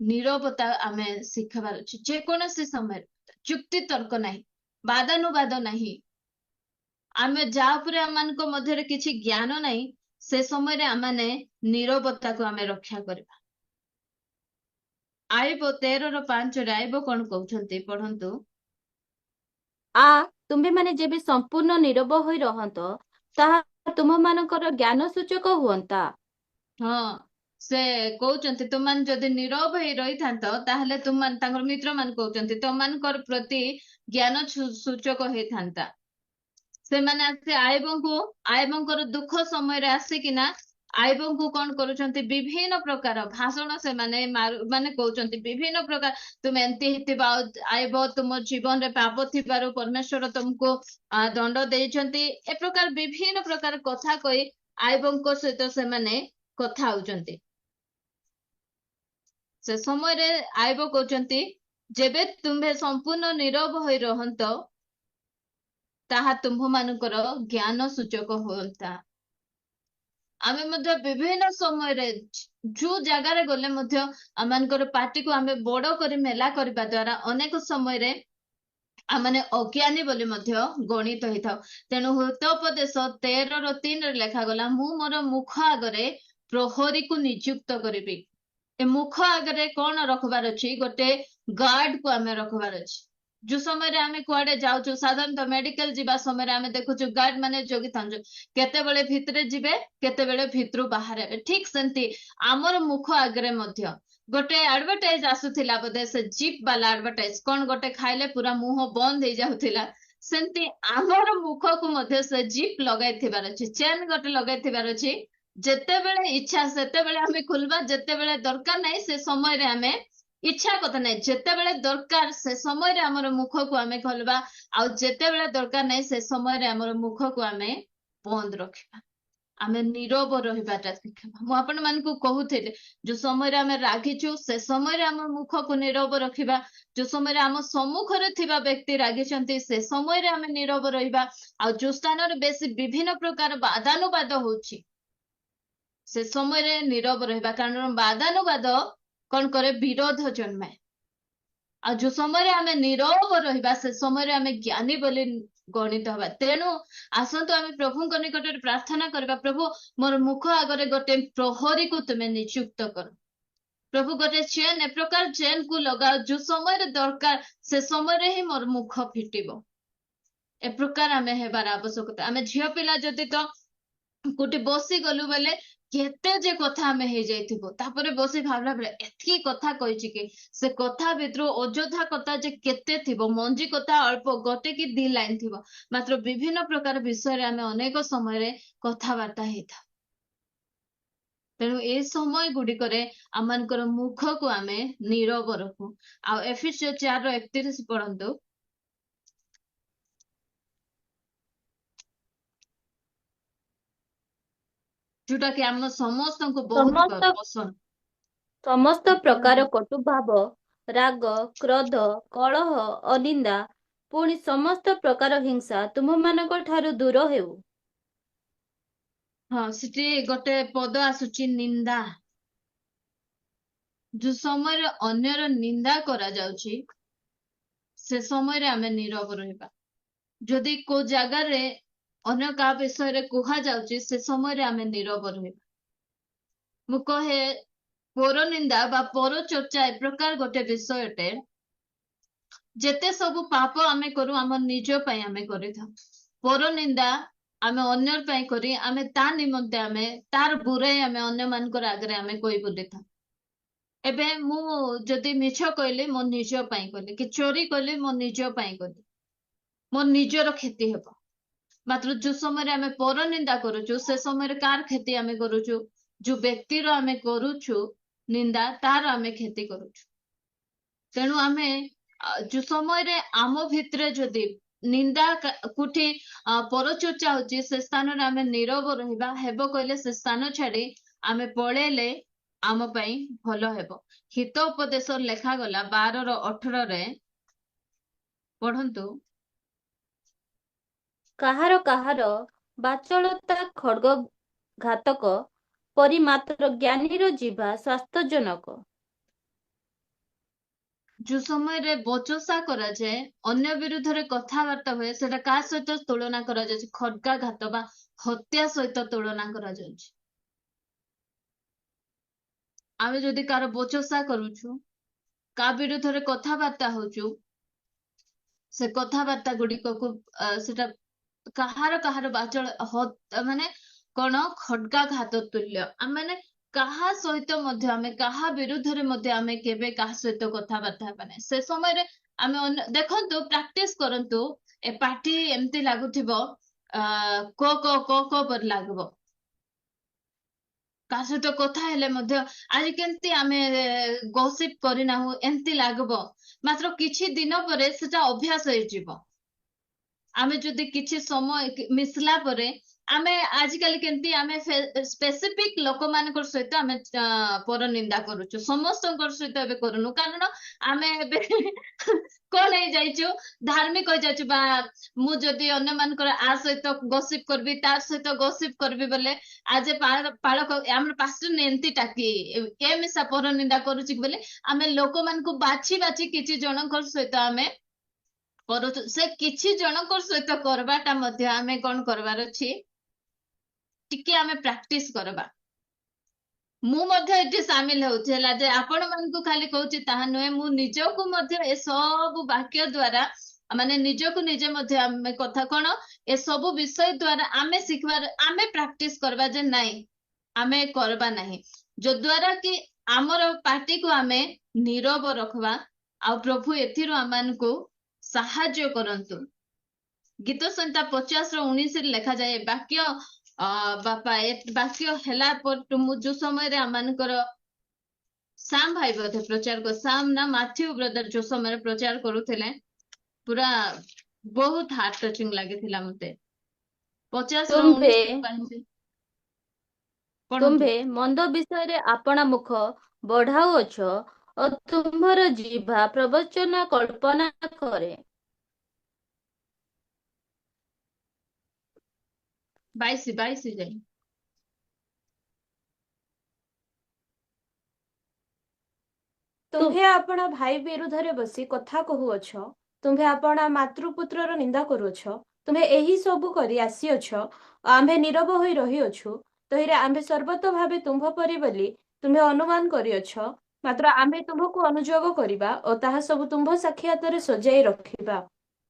ନୀରବତା ଆମେ ଶିଖିବାର ଅଛି ଯେକୌଣସି ସମୟରେ। ଯୁକ୍ତି ତର୍କ ନାହିଁ, ବାଦାନୁବାଦ ନାହିଁ। ଆମେ ଯାହା ଉପରେ ଆମମାନଙ୍କ ମଧ୍ୟରେ କିଛି ଜ୍ଞାନ ନାହିଁ ସେ ସମୟରେ ଆମମାନେ ନୀରବତାକୁ ଆମେ ରକ୍ଷା କରିବା। ଆଇବ 13:5 ଆଇବ କଣ କହୁଛନ୍ତି ପଢନ୍ତୁ। ତୁମ୍ଭେମାନେ ଯେବେ ସମ୍ପୂର୍ଣ୍ଣ ନୀରବ ହୋଇ ରହନ୍ତ, ତାହା ତୁମମାନଙ୍କର ଜ୍ଞାନ ସୂଚକ ହୁଅନ୍ତା। ହଁ, ସେ କହୁଛନ୍ତି ତୁମମାନେ ଯଦି ନୀରବ ହେଇ ରହିଥାନ୍ତ ତାହେଲେ ତୁମମାନେ, ତାଙ୍କର ମିତ୍ର ମାନେ କହୁଛନ୍ତି, ତମମାନଙ୍କର ପ୍ରତି ଜ୍ଞାନ ସୂଚକ ହେଇଥାନ୍ତା। ସେମାନେ ଆସି ଆଇବଙ୍କର ଦୁଃଖ ସମୟରେ ଆସିକିନା ଆଇବଙ୍କୁ କଣ କରୁଛନ୍ତି, ବିଭିନ୍ନ ପ୍ରକାର ଭାଷଣ ସେମାନେ ମାନେ କହୁଛନ୍ତି, ବିଭିନ୍ନ ପ୍ରକାର ତୁମେ ଏମିତି ହେଇଥିବା, ଆଇବ ତୁମ ଜୀବନରେ ପାପ ଥିବାରୁ ପରମେଶ୍ୱର ତୁମକୁ ଦଣ୍ଡ ଦେଇଛନ୍ତି, ଏ ପ୍ରକାର ବିଭିନ୍ନ ପ୍ରକାର କଥା କହି ଆଇବଙ୍କ ସହିତ ସେମାନେ କଥା ହଉଛନ୍ତି। ସେ ସମୟରେ ଆଇବ କହୁଛନ୍ତି ଯେବେ ତୁମ୍ଭେ ସମ୍ପୂର୍ଣ୍ଣ ନୀରବ ହୋଇ ରହନ୍ତ ତାହା ତୁମ୍ଭମାନଙ୍କର ଜ୍ଞାନ ସୂଚକ ହୁଅନ୍ତା। ଆମେ ମଧ୍ୟ ବିଭିନ୍ନ ସମୟରେ ଯୋଉ ଜାଗାରେ ଗଲେ ମଧ୍ୟ ଆମମାନଙ୍କର ପାଟିକୁ ଆମେ ବଡ କରି ମେଲା କରିବା ଦ୍ଵାରା ଅନେକ ସମୟରେ ଆମମାନେ ଅଜ୍ଞାନୀ ବୋଲି ମଧ୍ୟ ଗଣିତ ହେଇଥାଉ। ତେଣୁ ହିତୋପଦେଶ 13:3 ଲେଖାଗଲା, ମୁଁ ମୋର ମୁଖ ଆଗରେ ପ୍ରହରୀକୁ ନିଯୁକ୍ତ କରିବି। ଏ ମୁଖ ଆଗରେ କଣ ରଖିବାର ଅଛି, ଗୋଟେ ଗାର୍ଡ କୁ ଆମେ ରଖିବାର ଅଛି। ଯୋଉ ସମୟରେ ଆମେ କୁଆଡେ ଯାଉଛୁ, ସାଧାରଣତଃ ମେଡିକାଲ ଯିବା ସମୟରେ ଆମେ ଦେଖୁଛୁ ଗାର୍ଡ ମାନେ ଜଗିଥାନ୍ତୁ, କେତେବେଳେ ଭିତରେ ଯିବେ, କେତେବେଳେ ଭିତରୁ ବାହାରିବେ। ଠିକ ସେମିତି ଆମର ମୁଖ ଆଗରେ ମଧ୍ୟ ଗୋଟେ ଆଡଭର୍ଟାଇଜ ଆସୁଥିଲା, ବୋଧେ ସେ ଜିପ୍ ବାଲା ଆଡଭର୍ଟାଇଜ, କଣ ଗୋଟେ ଖାଇଲେ ପୁରା ମୁହଁ ବନ୍ଦ ହେଇଯାଉଥିଲା। ସେମିତି ଆମର ମୁଖକୁ ମଧ୍ୟ ସେ ଜିପ୍ ଲଗାଇଥିବାର ଅଛି, ଚେନ୍ ଗୋଟେ ଲଗାଇଥିବାର ଅଛି। ଯେତେବେଳେ ଇଚ୍ଛା ସେତେବେଳେ ଆମେ ଖୋଲିବା, ଯେତେବେଳେ ଦରକାର ନାହିଁ ସେ ସମୟରେ ଆମେ, ଇଚ୍ଛା କଥା ନାହିଁ, ଯେତେବେଳେ ଦରକାର ସେ ସମୟରେ ଆମର ମୁଖକୁ ଆମେ ଖୋଲିବା, ଆଉ ଯେତେବେଳେ ଦରକାର ନାହିଁ ସେ ସମୟରେ ଆମର ମୁଖକୁ ଆମେ ବନ୍ଦ ରଖିବା। ଆମେ ନୀରବ ରହିବାଟା ଶିଖିବା। ମୁଁ ଆପଣମାନଙ୍କୁ କହୁଥିଲି ଯୋଉ ସମୟରେ ଆମେ ରାଗିଛୁ ସେ ସମୟରେ ଆମ ମୁଖକୁ ନୀରବ ରଖିବା। ଯୋଉ ସମୟରେ ଆମ ସମ୍ମୁଖରେ ଥିବା ବ୍ୟକ୍ତି ରାଗିଛନ୍ତି ସେ ସମୟରେ ଆମେ ନୀରବ ରହିବା। ଆଉ ଯୋଉ ସ୍ଥାନରେ ବେଶୀ ବିଭିନ୍ନ ପ୍ରକାର ବାଦାନୁବାଦ ହଉଛି ସେ ସମୟରେ ନୀରବ ରହିବା, କାରଣ ବାଦାନୁବାଦ କଣ କରେ, ବିରୋଧ ଜନ୍ମାଏ। ଆଉ ଯୋଉ ସମୟରେ ଆମେ ନୀରବ ରହିବା ସେ ସମୟରେ ଆମେ ଜ୍ଞାନୀ ବୋଲି ଗଣିତ ହବା। ତେଣୁ ଆସନ୍ତୁ ଆମେ ପ୍ରଭୁଙ୍କ ନିକଟରେ ପ୍ରାର୍ଥନା କରିବା, ପ୍ରଭୁ ମୋର ମୁଖ ଆଗରେ ଗୋଟେ ପ୍ରହରୀକୁ ତୁମେ ନିଯୁକ୍ତ କର। ପ୍ରଭୁ ଗୋଟେ ଚେନ୍, ଏ ପ୍ରକାର ଚେନ୍ କୁ ଲଗାଅ ଯୋଉ ସମୟରେ ଦରକାର ସେ ସମୟରେ ହିଁ ମୋର ମୁଖ ଫିଟିବ। ଏ ପ୍ରକାର ଆମେ ହେବାର ଆବଶ୍ୟକତା। ଆମେ ଝିଅ ପିଲା ଯଦି ତ କୋଉଠି ବସି ଗଲୁ ବେଲେ କେତେ ଯେ କଥା ଆମେ ହେଇଯାଇଥିବ, ତାପରେ ବସି ଭାବିଲା ବେଳେ ଏତିକି କଥା କହିଛି କି, ସେ କଥା ଭିତରୁ ଅଯଥା କଥା ଯେ କେତେ ଥିବ, ମଞ୍ଜି କଥା ଅଳ୍ପ ଗୋଟେ କି 2 ଲାଇନ ଥିବ, ମାତ୍ର ବିଭିନ୍ନ ପ୍ରକାର ବିଷୟରେ ଆମେ ଅନେକ ସମୟରେ କଥାବାର୍ତ୍ତା ହେଇଥାଉ। ତେଣୁ ଏ ସମୟ ଗୁଡିକରେ ଆମମାନଙ୍କର ମୁଖକୁ ଆମେ ନୀରବ ରଖୁ। ଆଉ ଏଫେସୀୟ 4:31 ପଢନ୍ତୁ। ଯୋଉଟା କି ଆମ ସମସ୍ତଙ୍କୁ ବହୁତ ସମସ୍ତ ପସନ୍ଦ। ସମସ୍ତ ପ୍ରକାର ପଢନ୍ତୁ। କଟୁଭାବ, ରାଗ, କ୍ରୋଧ, କଳହ, ଅନିନ୍ଦା, ପୁଣି ସମସ୍ତ ପ୍ରକାର ହିଂସା ତୁମମାନଙ୍କ ଠାରୁ ଦୂର ହେଉ। ହଁ, ସେଠି ଗୋଟେ ପଦ ଆସୁଛି ନିନ୍ଦା। ଯୋଉ ସମୟରେ ଅନ୍ୟର ନିନ୍ଦା କରାଯାଉଛି ସେ ସମୟରେ ଆମେ ନୀରବ ରହିବା। ଯଦି କୋଉ ଜାଗାରେ ଅନ୍ୟ କାହା ବିଷୟରେ କୁହାଯାଉଛି ସେ ସମୟରେ ଆମେ ନୀରବ ରହିବା। ମୁଁ କହେ ପରନିନ୍ଦା ବା ପରଚର୍ଚ୍ଚା ଏ ପ୍ରକାର ଗୋଟେ ବିଷୟଟେ, ଯେତେ ସବୁ ପାପ ଆମେ କରୁ ଆମ ନିଜ ପାଇଁ ଆମେ କରିଥାଉ। ପରନିନ୍ଦା ଆମେ ଅନ୍ୟ ପାଇଁ କରି ଆମେ ତା ନିମନ୍ତେ ଆମେ ତାର ବୁରାଇ ଆମେ ଅନ୍ୟମାନଙ୍କର ଆଗରେ ଆମେ କହି ବୁଲିଥାଉ। ଏବେ ମୁଁ ଯଦି ମିଛ କହିଲି ମୋ ନିଜ ପାଇଁ କଲି, କି ଚୋରି କଲି ମୋ ନିଜ ପାଇଁ କଲି, ମୋ ନିଜର କ୍ଷତି ହେବ। ମାତ୍ର ଯୋଉ ସମୟରେ ଆମେ ପର ନିନ୍ଦା କରୁଛୁ ସେ ସମୟରେ କାର କ୍ଷତି ଆମେ କରୁଛୁ? ଯୋଉ ବ୍ୟକ୍ତିର ଆମେ କରୁଛୁ ନିନ୍ଦା ତାର ଆମେ କ୍ଷତି କରୁଛୁ। ତେଣୁ ଆମେ ଯୋଉ ସମୟରେ ଆମ ଭିତରେ ଯଦି ନିନ୍ଦା କୋଉଠି ପରଚର୍ଚ୍ଚା ହଉଛି ସେ ସ୍ଥାନରେ ଆମେ ନୀରବ ରହିବା, ହେବ କହିଲେ ସେ ସ୍ଥାନ ଛାଡି ଆମେ ପଳେଇଲେ ଆମ ପାଇଁ ଭଲ ହେବ। ହିତ ଉପଦେଶ ଲେଖାଗଲା 12:18 ପଢନ୍ତୁ। କାହାର କାହାର ବାଚାଳତା ଖଡ୍ଗ ଘାତକ, ପରି ମାତ୍ର ଜ୍ଞାନୀର ଜିଭା ସ୍ୱାସ୍ଥ୍ୟଜନକ। ଯୋଉ ସମୟରେ ବଚସା କରାଯାଏ, ଅନ୍ୟ ବିରୁଦ୍ଧରେ କଥାବାର୍ତ୍ତା ହୁଏ, ସେଟା କାହା ସହିତ ତୁଳନା କରାଯାଉଛି? ଖଡ୍ଗାଘାତ ବା ହତ୍ୟା ସହିତ ତୁଳନା କରାଯାଉଛି। ଆମେ ଯଦି କାହାର ବଚସା କରୁଛୁ, କାହା ବିରୁଦ୍ଧରେ କଥାବାର୍ତ୍ତା ହଉଛୁ, ସେ କଥାବାର୍ତ୍ତା ଗୁଡିକକୁ ସେଟା କାହାର କାହାର ବାଚଳ ମାନେ କଣ? ଖଡ୍ଗାଘାତ ତୁଲ୍ୟ। ମାନେ କାହା ସହିତ ମଧ୍ୟ ଆମେ କାହା ବିରୁଦ୍ଧରେ ମଧ୍ୟ ଆମେ କେବେ କାହା ସହିତ କଥାବାର୍ତ୍ତା ହେବା ନାହିଁ। ସେ ସମୟରେ ଆମେ ଦେଖନ୍ତୁ, ପ୍ରାକ୍ଟିସ କରନ୍ତୁ। ଏ ପାଟି ଏମିତି ଲାଗୁଥିବ କ କ କ କ ପରି ଲାଗିବ। କାହା ସହିତ କଥା ହେଲେ ମଧ୍ୟ ଆଜି କେମିତି ଆମେ ଗସିପ କରିନାହୁଁ ଏମିତି ଲାଗିବ। ମାତ୍ର କିଛି ଦିନ ପରେ ସେଟା ଅଭ୍ୟାସ ହେଇଯିବ। ଆମେ ଯଦି କିଛି ସମୟ ମିଶିଲା ପରେ ଆମେ ଆଜିକାଲି କେମିତି ଆମେ ସ୍ପେସିଫିକ ଲୋକମାନଙ୍କର ସହିତ ଆମେ ପର ନିନ୍ଦା କରୁଛୁ, ସମସ୍ତଙ୍କର ସହିତ ଏବେ କରୁନୁ। କାରଣ ଆମେ ଏବେ କଣ ହେଇଯାଇଛୁ? ଧାର୍ମିକ ହେଇଯାଇଛୁ। ବା ମୁଁ ଯଦି ଅନ୍ୟମାନଙ୍କର ଆ ସହିତ ଗସିପ କରିବି, ତା ସହିତ ଗସିପ କରିବି ବୋଲେ ଆଜି ପାଳକ ଆମର ପାଷ୍ଟର ଏମିତି ଟାକି ଏ ମିଶା ପର ନିନ୍ଦା କରୁଛି ବୋଲେ ଆମେ ଲୋକମାନଙ୍କୁ ବାଛି ବାଛି କିଛି ଜଣଙ୍କ ସହିତ ଆମେ କରୁଛୁ। ସେ କିଛି ଜଣଙ୍କ ସହିତ କରବାଟା ମଧ୍ୟ ଆମେ କଣ କରିବାର ଅଛି? ଟିକେ ଆମେ ପ୍ରାକ୍ଟିସ କରିବା। ମୁଁ ମଧ୍ୟ ଏଠି ସାମିଲ ହଉଛି ହେଲା, ଯେ ଆପଣ ମାନଙ୍କୁ ଖାଲି କହୁଛି ତାହା ନୁହେଁ, ମୁଁ ନିଜକୁ ମଧ୍ୟ ଏସବୁ ବାକ୍ୟ ଦ୍ଵାରା ମାନେ ନିଜକୁ ନିଜେ ମଧ୍ୟ ଆମେ କଥା କଣ ଏସବୁ ବିଷୟ ଦ୍ଵାରା ଆମେ ଶିଖିବାର, ଆମେ ପ୍ରାକ୍ଟିସ କରିବା ଯେ ନାଇଁ ଆମେ କରିବା ନାହିଁ, ଯଦ୍ୱାରା କି ଆମର ପାଟିକୁ ଆମେ ନୀରବ ରଖବା। ଆଉ ପ୍ରଭୁ ଏଥିରୁ ଆମମାନଙ୍କୁ ସାହାଯ୍ୟ କରନ୍ତୁ। ଗୀତ ସଂହିତା 50:19 ଲେଖାଯାଏ, ବାକ୍ୟ ବାପା ଏ ବାକ୍ୟ ହେଲା ପରେ ମୁଁ ଯୋଉ ସମୟରେ ଆମମାନଙ୍କର ସାମ ଭାଇ ବୋଧେ ପ୍ରଚାର କର, ସାମ ନା ମାଥ୍ୟୁ ବ୍ରଦର ଯୋଉ ସମୟରେ ପ୍ରଚାର କରୁଥିଲେ, ପୁରା ବହୁତ ହାର୍ଟ ଟଚିଂ ଲାଗିଥିଲା ମତେ। 50:19 ତୁମ୍ଭେ କାହିଁକି ପଢନ୍ତୁ। ତୁମ୍ଭେ ମନ୍ଦ ବିଷୟରେ ଆପଣା ମୁଖ ବଢାଉଅଛ ଓ ତୁମ୍ଭର ଜିଭା ପ୍ରବଚନ କଳ୍ପନା କରେ। 22 ଯାଇ ତୁମ୍ଭେ ଆପଣା ଭାଇ ବିରୁଦ୍ଧରେ ବସି କଥା କହୁଅଛ, ତୁମ୍ଭେ ଆପଣା ମାତୃପୁତ୍ରର ନିନ୍ଦା କରୁଅଛ, ତୁମ୍ଭେ ଏହି ସବୁ କରି ଆସିଅଛ, ଆମ୍ଭେ ନୀରବ ହୋଇ ରହିଅଛୁ। ତହିଁରେ ଆମ୍ଭେ ସର୍ବତ ଭାବେ ତୁମ୍ଭ ପରି ବୋଲି ତୁମ୍ଭେ ଅନୁମାନ କରିଅଛ, ମାତ୍ର ଆମ୍ଭେ ତୁମ୍ଭକୁ ଅନୁଯୋଗ କରିବା ଓ ତାହା ସବୁ ତୁମ୍ଭ ସାକ୍ଷାତରେ ସଜାଇ ରଖିବା।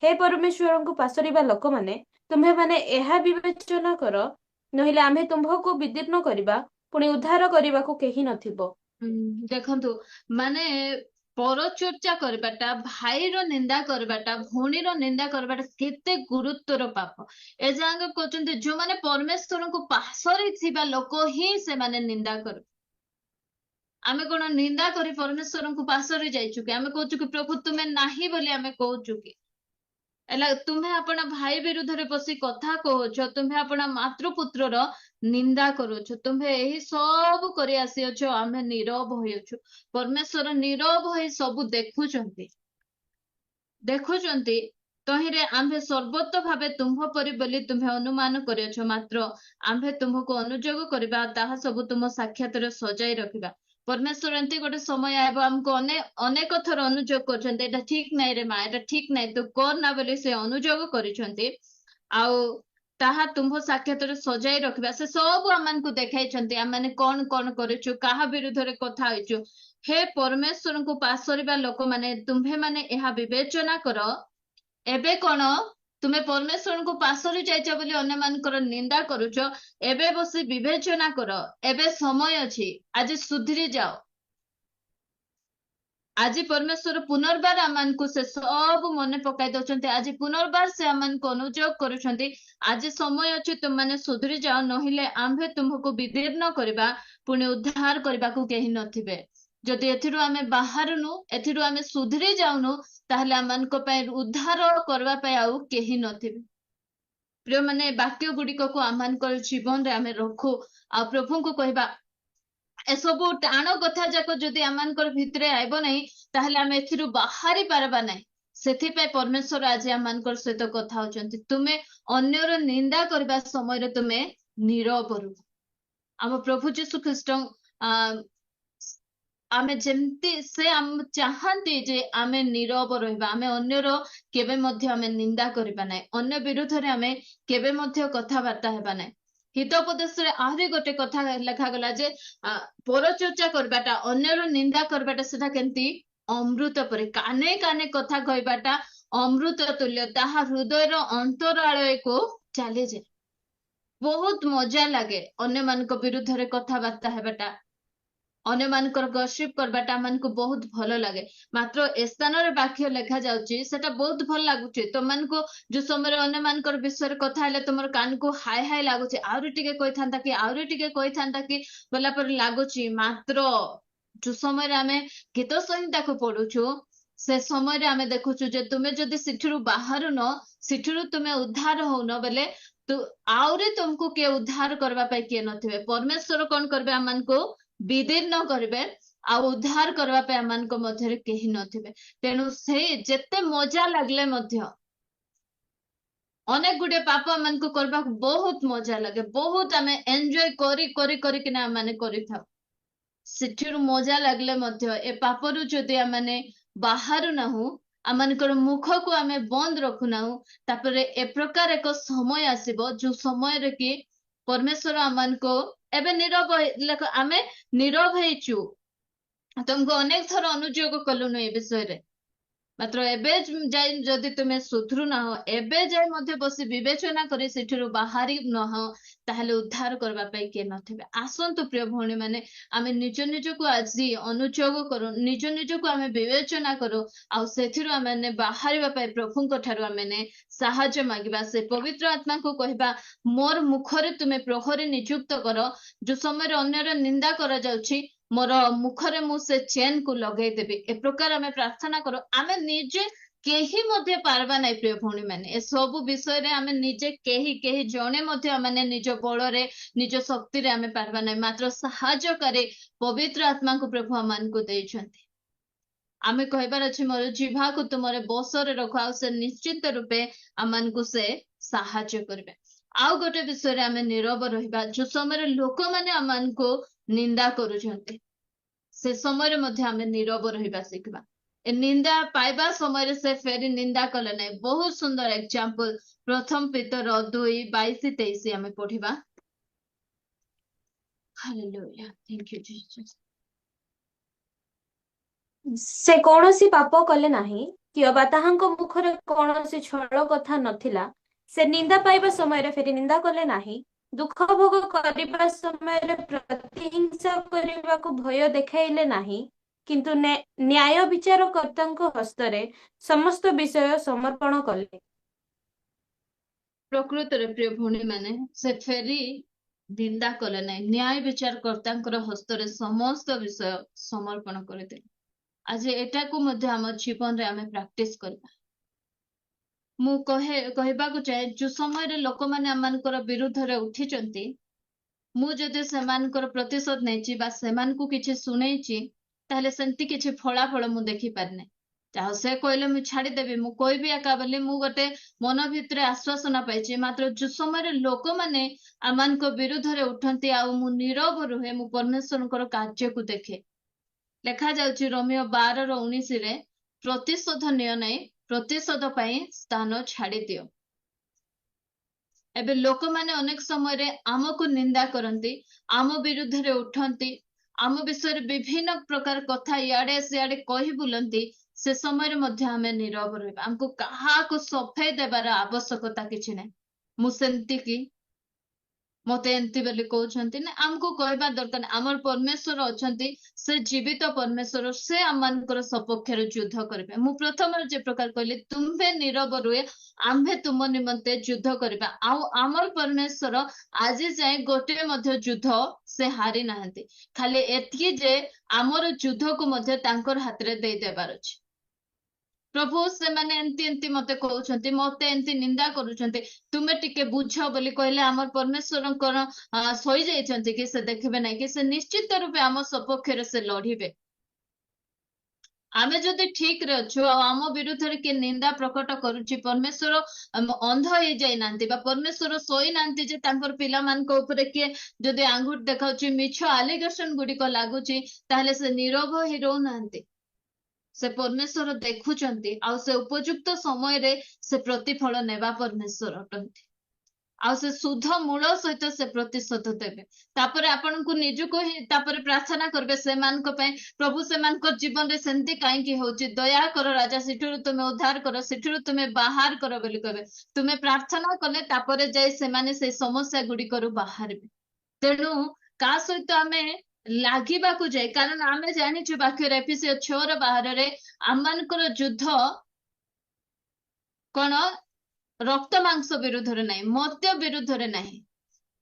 ହେ ପରମେଶ୍ୱରଙ୍କୁ ପାସରିବା ଲୋକମାନେ, ତୁମ୍ଭେମାନେ ଏହା ବିବେଚନା କର, ନହେଲେ ଆମ୍ଭେ ତୁମ୍ଭକୁ ବିଦୀର୍ଣ୍ଣ କରିବା, ପୁଣି ଉଦ୍ଧାର କରିବାକୁ କେହି ନଥିବ। ଦେଖନ୍ତୁ, ମାନେ ପରଚର୍ଚ୍ଚା କରିବାଟା, ଭାଇର ନିନ୍ଦା କରିବାଟା, ଭଉଣୀର ନିନ୍ଦା କରିବାଟା କେତେ ଗୁରୁତ୍ୱର ପାପ। ଏ ଯାକ କହୁଛନ୍ତି ଯୋଉମାନେ ପରମେଶ୍ୱରଙ୍କୁ ପାଶରି ଥିବା ଲୋକ ହିଁ ସେମାନେ ନିନ୍ଦା କରୁ। ଆମେ କଣ ନିନ୍ଦା କରି ପରମେଶ୍ୱରଙ୍କୁ ପାଶରି ଯାଇଛୁ କି? ଆମେ କହୁଛୁ କି ପ୍ରଭୁ ତୁମେ ନାହିଁ ବୋଲି ଆମେ କହୁଛୁ କି? ହେଲା, ତୁମେ ଆପଣ ଭାଇ ବିରୁଦ୍ଧରେ ବସି କଥା କହୁଛ, ତୁମେ ଆପଣ ମାତୃପୁତ୍ରର ନିନ୍ଦା କରୁଛ, ତୁମେ ଏହି ସବୁ କରି ଆସିଅଛ, ଆମେ ନୀରବ ହୋଇଅଛୁ। ପରମେଶ୍ୱର ନୀରବ ହୋଇ ସବୁ ଦେଖୁଛନ୍ତି। ତହିଁରେ ଆମ୍ଭେ ସର୍ବତ ଭାବେ ତୁମ୍ଭ ପରି ବୋଲି ତୁମେ ଅନୁମାନ କରିଅଛ, ମାତ୍ର ଆମ୍ଭେ ତୁମକୁ ଅନୁଯୋଗ କରିବା, ତାହା ସବୁ ତୁମ ସାକ୍ଷାତରେ ସଜାଇ ରଖିବା। ପରମେଶ୍ୱର ଏମିତି ଗୋଟେ ସମୟ ଆଇବ, ଆମକୁ ଅନେକ ଥର ଅନୁଯୋଗ କରୁଛନ୍ତି, ଏଇଟା ଠିକ ନାହିଁ ରେ ମା, ଏଇଟା ଠିକ ନାହିଁ, ତୁ କର ନା ବୋଲି ସେ ଅନୁଯୋଗ କରିଛନ୍ତି। ଆଉ ତାହା ତୁମ୍ଭ ସାକ୍ଷାତରେ ସଜାଇ ରଖିବା, ସେ ସବୁ ଆମମାନଙ୍କୁ ଦେଖାଇଛନ୍ତି। ଆମମାନେ କଣ କଣ କରିଛୁ, କାହା ବିରୁଦ୍ଧରେ କଥା ହେଇଛୁ। ହେ ପରମେଶ୍ୱରଙ୍କୁ ପାଶରିବା ଲୋକମାନେ, ତୁମ୍ଭେ ମାନେ ଏହା ବିବେଚନା କର। ଏବେ କଣ ତୁମେ ପରମେଶ୍ୱରଙ୍କୁ ପାଶରି ଯାଇଛ ବୋଲି ଅନ୍ୟମାନଙ୍କର ନିନ୍ଦା କରୁଛ, ଏବେ ବସି ବିବେଚନା କର। ଏବେ ସମୟ ଅଛି, ଆଜି ସୁଧୁରି ଯାଅ। ଆଜି ପରମେଶ୍ୱର ପୁନର୍ବାର ଆମମାନଙ୍କୁ ସେ ସବୁ ମନେ ପକାଇ ଦଉଛନ୍ତି। ଆଜି ପୁନର୍ବାର ସେ ଆମମାନଙ୍କୁ ଅନୁଯୋଗ କରୁଛନ୍ତି। ଆଜି ସମୟ ଅଛି ତୁମମାନେ ସୁଧୁରି ଯାଅ, ନହେଲେ ଆମ୍ଭେ ତୁମକୁ ବିଦୀର୍ଣ୍ଣ କରିବା, ପୁଣି ଉଦ୍ଧାର କରିବାକୁ କେହି ନଥିବେ। ଯଦି ଏଥିରୁ ଆମେ ବାହାରୁନୁ, ଏଥିରୁ ଆମେ ସୁଧୁରି ଯାଉନୁ, ତାହେଲେ ଆମମାନଙ୍କ ପାଇଁ ଉଦ୍ଧାର କରିବା ପାଇଁ ଆଉ କେହି ନଥିବେ। ପ୍ରିୟମାନେ, ଏ ବାକ୍ୟ ଗୁଡିକକୁ ଆମମାନଙ୍କର ଜୀବନରେ ଆମେ ରଖୁ, ଆଉ ପ୍ରଭୁଙ୍କୁ କହିବା ଏସବୁ ଟାଣ କଥା ଯାକ ଯଦି ଆମମାନଙ୍କର ଭିତରେ ଆଇବ ନାହିଁ, ତାହେଲେ ଆମେ ଏଥିରୁ ବାହାରି ପାରିବା ନାହିଁ। ସେଥିପାଇଁ ପରମେଶ୍ୱର ଆଜି ଆମମାନଙ୍କର ସହିତ କଥା ହଉଛନ୍ତି, ତୁମେ ଅନ୍ୟର ନିନ୍ଦା କରିବା ସମୟରେ ତୁମେ ନୀରବ ରୁହ। ଆମ ପ୍ରଭୁ ଯୀଶୁ ଖ୍ରୀଷ୍ଟ ଆମେ ଯେମିତି ସେ ଚାହାନ୍ତି ଯେ ଆମେ ନୀରବ ରହିବା, ଆମେ ଅନ୍ୟର କେବେ ମଧ୍ୟ ଆମେ ନିନ୍ଦା କରିବା ନାହିଁ, ଅନ୍ୟ ବିରୁଦ୍ଧରେ ଆମେ କେବେ ମଧ୍ୟ କଥାବାର୍ତ୍ତା ହେବା ନାହିଁ। ହିତୋପଦେଶରେ ଆହୁରି ଗୋଟେ କଥା ଲେଖାଗଲା ଯେ ପରଚର୍ଚ୍ଚା କରିବାଟା, ଅନ୍ୟର ନିନ୍ଦା କରିବାଟା ସେଟା କେମିତି ଅମୃତ ପରି, କାନେ କାନେ କଥା କହିବାଟା ଅମୃତ ତୁଲ୍ୟ, ତାହା ହୃଦୟର ଅନ୍ତରାଳୟକୁ ଚାଲିଯାଏ। ବହୁତ ମଜା ଲାଗେ ଅନ୍ୟମାନଙ୍କ ବିରୁଦ୍ଧରେ କଥାବାର୍ତ୍ତା ହେବାଟା, ଅନ୍ୟମାନଙ୍କର ଗସିପ କରିବାଟା ଆମମାନଙ୍କୁ ବହୁତ ଭଲ ଲାଗେ। ମାତ୍ର ଏ ସ୍ଥାନରେ ବାକ୍ୟ ଲେଖା ଯାଉଛି, ସେଟା ବହୁତ ଭଲ ଲାଗୁଛି ତମମାନଙ୍କୁ। ଯୋଉ ସମୟରେ ଅନ୍ୟମାନଙ୍କର ବିଷୟରେ କଥା ହେଲେ ତୁମର କାନକୁ ହାଇ ହାଇ ଲାଗୁଛି, ଆହୁରି ଟିକେ କହିଥାନ୍ତା କି, ଆହୁରି ଟିକେ କହିଥାନ୍ତା କି ବୋଲା ପରି ଲାଗୁଛି। ମାତ୍ର ଯୋଉ ସମୟରେ ଆମେ ଗୀତ ସଂହିତାକୁ ପଢୁଛୁ, ସେ ସମୟରେ ଆମେ ଦେଖୁଛୁ ଯେ ତୁମେ ଯଦି ସେଠିରୁ ବାହାରୁନ, ସେଠିରୁ ତୁମେ ଉଦ୍ଧାର ହଉନ ବେଲେ ଆହୁରି ତୁମକୁ କିଏ ଉଦ୍ଧାର କରିବା ପାଇଁ କିଏ ନଥିବେ। ପରମେଶ୍ୱର କଣ କରିବେ, ଆମମାନଙ୍କୁ ବିଦୀର୍ଣ୍ଣ କରିବେ, ଆଉ ଉଦ୍ଧାର କରିବା ପାଇଁ ଆମମାନଙ୍କ ମଧ୍ୟରେ କେହି ନଥିବେ। ତେଣୁ ସେଇ ଯେତେ ମଜା ଲାଗିଲେ ମଧ୍ୟ, ଅନେକ ଗୁଡିଏ ପାପ ଆମମାନଙ୍କୁ କରିବାକୁ ବହୁତ ମଜା ଲାଗେ, ବହୁତ ଆମେ ଏନ୍ଜୟ କରିକିନା ଆମେ କରିଥାଉ। ସେଠିରୁ ମଜା ଲାଗିଲେ ମଧ୍ୟ ଏ ପାପରୁ ଯଦି ଆମେ ବାହାରୁ ନାହୁଁ, ଆମମାନଙ୍କର ମୁଖକୁ ଆମେ ବନ୍ଦ ରଖୁନାହୁଁ, ତାପରେ ଏ ପ୍ରକାର ଏକ ସମୟ ଆସିବ ଯୋଉ ସମୟରେ କି ପରମେଶ୍ୱର ଆମମାନଙ୍କୁ, ଏବେ नीरव ଆମେ नीरव ହେଇଛୁ, ତମକୁ ଅନେକ ଥର ଅନୁଯୋଗ କଲୁନୁ ଏ ବିଷୟରେ, ମାତ୍ର ଏବେ ଯାଇ ଯଦି ତୁମେ ସୁଧୁରୁ ନାହଁ, ଏବେ ଯାଇ ମଧ୍ୟ ବସି ବିବେଚନା କରି ସେଠିରୁ ବାହାରି ନାହଁ, ତାହେଲେ ଉଦ୍ଧାର କରିବା ପାଇଁ କିଏ ନଥିବେ। ଆସନ୍ତୁ ପ୍ରିୟ ଭଉଣୀ ମାନେ, ଆମେ ନିଜ ନିଜକୁ ଆଜି ଅନୁଯୋଗ କରୁ, ନିଜ ନିଜକୁ ଆମେ ବିବେଚନା କରୁ, ଆଉ ସେଥିରୁ ଆମେ ବାହାରିବା ପାଇଁ ପ୍ରଭୁଙ୍କ ଠାରୁ ଆମେ ସାହାଯ୍ୟ ମାଗିବା। ସେ ପବିତ୍ର ଆତ୍ମାଙ୍କୁ କହିବା, ମୋର ମୁଖରେ ତୁମେ ପ୍ରହରୀ ନିଯୁକ୍ତ କର, ଯୋଉ ସମୟରେ ଅନ୍ୟର ନିନ୍ଦା କରାଯାଉଛି, ମୋର ମୁଖରେ ମୁଁ ସେ ଚେନ୍ କୁ ଲଗେଇଦେବି। ଏ ପ୍ରକାର ଆମେ ପ୍ରାର୍ଥନା କରୁ। ଆମେ ନିଜେ କେହି ମଧ୍ୟ ପାରବା ନାହିଁ ପ୍ରିୟ ଭଉଣୀ ମାନେ, ଏସବୁ ବିଷୟରେ ଆମେ ନିଜେ କେହି ଜଣେ ମଧ୍ୟ ଆମେ ନିଜ ବଳରେ, ନିଜ ଶକ୍ତିରେ ଆମେ ପାରବା ନାହିଁ, ମାତ୍ର ସାହାଯ୍ୟକାରୀ ପବିତ୍ର ଆତ୍ମାଙ୍କୁ ପ୍ରଭୁ ଆମମାନଙ୍କୁ ଦେଇଛନ୍ତି। ଆମେ କହିବାର ଅଛି, ମୋର ଜିହ୍ବାକୁ ତୁମର ବଶରେ ରଖ, ଆଉ ସେ ନିଶ୍ଚିତ ରୂପେ ଆମମାନଙ୍କୁ ସେ ସାହାଯ୍ୟ କରିବେ। ଆଉ ଗୋଟେ ବିଷୟରେ ଆମେ ନୀରବ ରହିବା, ଯୋଉ ସମୟରେ ଲୋକମାନେ ଆମମାନଙ୍କୁ ନିନ୍ଦା କରୁଛନ୍ତି, ସେ ସମୟରେ ମଧ୍ୟ ଆମେ ନୀରବ ରହିବା ଶିଖିବା। ଏ ନିନ୍ଦା ପାଇବା ସମୟରେ ସେ ଫେରି ନିନ୍ଦା କଲେ ନାହିଁ। ବହୁତ ସୁନ୍ଦର ଏକ୍ସାମ୍ପଲ, ପ୍ରଥମ ପିତର 2:22-23 ଆମେ ପଢିବା। ହାଲେଲୁୟା, ଥ୍ୟାଙ୍କ ୟୁ ଜିସସ୍। ସେ କୌଣସି ପାପ କଲେ ନାହିଁ, କି ଅବା ତାହାଙ୍କ ମୁଖରେ କୌଣସି ଛଳ କଥା ନଥିଲା। ସେ ନିନ୍ଦା ପାଇବା ସମୟରେ ଫେରି ନିନ୍ଦା କଲେ ନାହିଁ, ଦୁଃଖ ଭୋଗ କରିବା ସମୟରେ ପ୍ରତିହିଂସା କରିବାକୁ ଭୟ ଦେଖାଇଲେ ନାହିଁ, କିନ୍ତୁ ନ୍ୟାୟ ବିଚାରକର୍ତ୍ତାଙ୍କ ହସ୍ତରେ ସମସ୍ତ ବିଷୟ ସମର୍ପଣ କଲେ। ପ୍ରକୃତରେ ପ୍ରିୟ ଭଉଣୀ ମାନେ, ସେ ଫେରି ନିନ୍ଦା କଲେ ନାହିଁ, ନ୍ୟାୟ ବିଚାରକର୍ତ୍ତାଙ୍କର ହସ୍ତରେ ସମସ୍ତ ବିଷୟ ସମର୍ପଣ କରିଦେଲେ। ଆଜି ଏଟାକୁ ମଧ୍ୟ ଆମ ଜୀବନରେ ଆମେ ପ୍ରାକ୍ଟିସ କରିବା। ମୁଁ କହିବାକୁ ଚାହେଁ, ଯୋଉ ସମୟରେ ଲୋକମାନେ ଆମମାନଙ୍କର ବିରୁଦ୍ଧରେ ଉଠିଛନ୍ତି, ମୁଁ ଯଦି ସେମାନଙ୍କର ପ୍ରତିଶୋଧ ନେଇଛି ବା ସେମାନଙ୍କୁ କିଛି ଶୁଣେଇଛି, ତାହେଲେ ସେମିତି କିଛି ଫଳାଫଳ ମୁଁ ଦେଖିପାରିନି। ଯାହା ସେ କହିଲେ ମୁଁ ଛାଡିଦେବି, ମୁଁ କହିବି ଏକା ବୋଲି ମୁଁ ଗୋଟେ ମନ ଭିତରେ ଆଶ୍ୱାସନା ପାଇଛି। ମାତ୍ର ଯୋଉ ସମୟରେ ଲୋକମାନେ ଆମମାନଙ୍କ ବିରୁଦ୍ଧରେ ଉଠନ୍ତି ଆଉ ମୁଁ ନୀରବ ରୁହେ, ମୁଁ ପରମେଶ୍ୱରଙ୍କର କାର୍ଯ୍ୟକୁ ଦେଖେ। ଲେଖାଯାଉଛି ରୋମିଓ 12:19, ପ୍ରତିଶୋଧ ନିଅ ନାହିଁ, ପ୍ରତିଶୋଧ ପାଇଁ ସ୍ଥାନ ଛାଡିଦିଅ। ଏବେ ଲୋକମାନେ ଅନେକ ସମୟରେ ଆମକୁ ନିନ୍ଦା କରନ୍ତି, ଆମ ବିରୁଦ୍ଧରେ ଉଠନ୍ତି, ଆମ ବିଷୟରେ ବିଭିନ୍ନ ପ୍ରକାର କଥା ଇଆଡେ ସିଆଡେ କହି ବୁଲନ୍ତି। ସେ ସମୟରେ ମଧ୍ୟ ଆମେ ନୀରବ ରହିବା। ଆମକୁ କାହାକୁ ସଫେଇ ଦେବାର ଆବଶ୍ୟକତା କିଛି ନାହିଁ। ମୁଁ ସେମିତି କି मते एंती बोली कहउछंती ना हमको कहबा दरकार नहीं। हमर परमेश्वर अछंती से जीवित परमेश्वर से आमनकर सपक्षर युद्ध करबे। मु प्रथम जे प्रकार कहली तुम्भे नीरव रुए आम्भे तुम निमंते युद्ध करबा। आउ हमर परमेश्वर आज जाए गोटे मध्य युद्ध से हारी नाहंती। खाली एतकी जे हमर युद्ध को मध्य तांकर हाथ रे देई देबार अछि। प्रभु से माने एंती एंती मते कहउछंती मते एंती निंदा करूछंती तुमे टिके बुझ बोली कहले हमर परमेश्वरंकर सही जाइछंती कि से देखबे नै कि से निश्चित रूपे हम सपक्षरे से लढिबे। आमे जदि ठीक रे अछु आ आम विरुद्ध रे के निंदा प्रकट करूची परमेश्वर अंध हे जाई नांती बा परमेश्वर सोई नांती जे तांकर पिला मान को ऊपर के जदि आंगुठ देखाउची मिछ एलिगेशन गुडी को लागुची ताहले से नीरव हे रो नांती। से परमेश्वर देखुचंती आ से उपयुक्त समय रे से प्रतिफल नेबा परमेश्वर अटंती। आ से शुद्ध मूल सहित से प्रतिशोध देबे। तापरे आपनको निजुको ही तापरे प्रार्थना करबे से मान को पे प्रभु से मान को जीवन रे सेंती काहे की होची दया करो राजा सिठुरु तुमे उद्धार करो सिठुरु तुमे बाहर करो बोली कहबे। तुमे प्रार्थना कले तापरे जाय से माने से समस्या गुडी करू बाहरबे। तेणु का सहित आमे लागिबाकू जाए कारण आमे जानिछु बाक्य एफिसियो 6 र 12 रे आमनकर युद्ध कोन रक्त मांस विरुद्ध रे नाही मद्य विरुद्ध रे नाही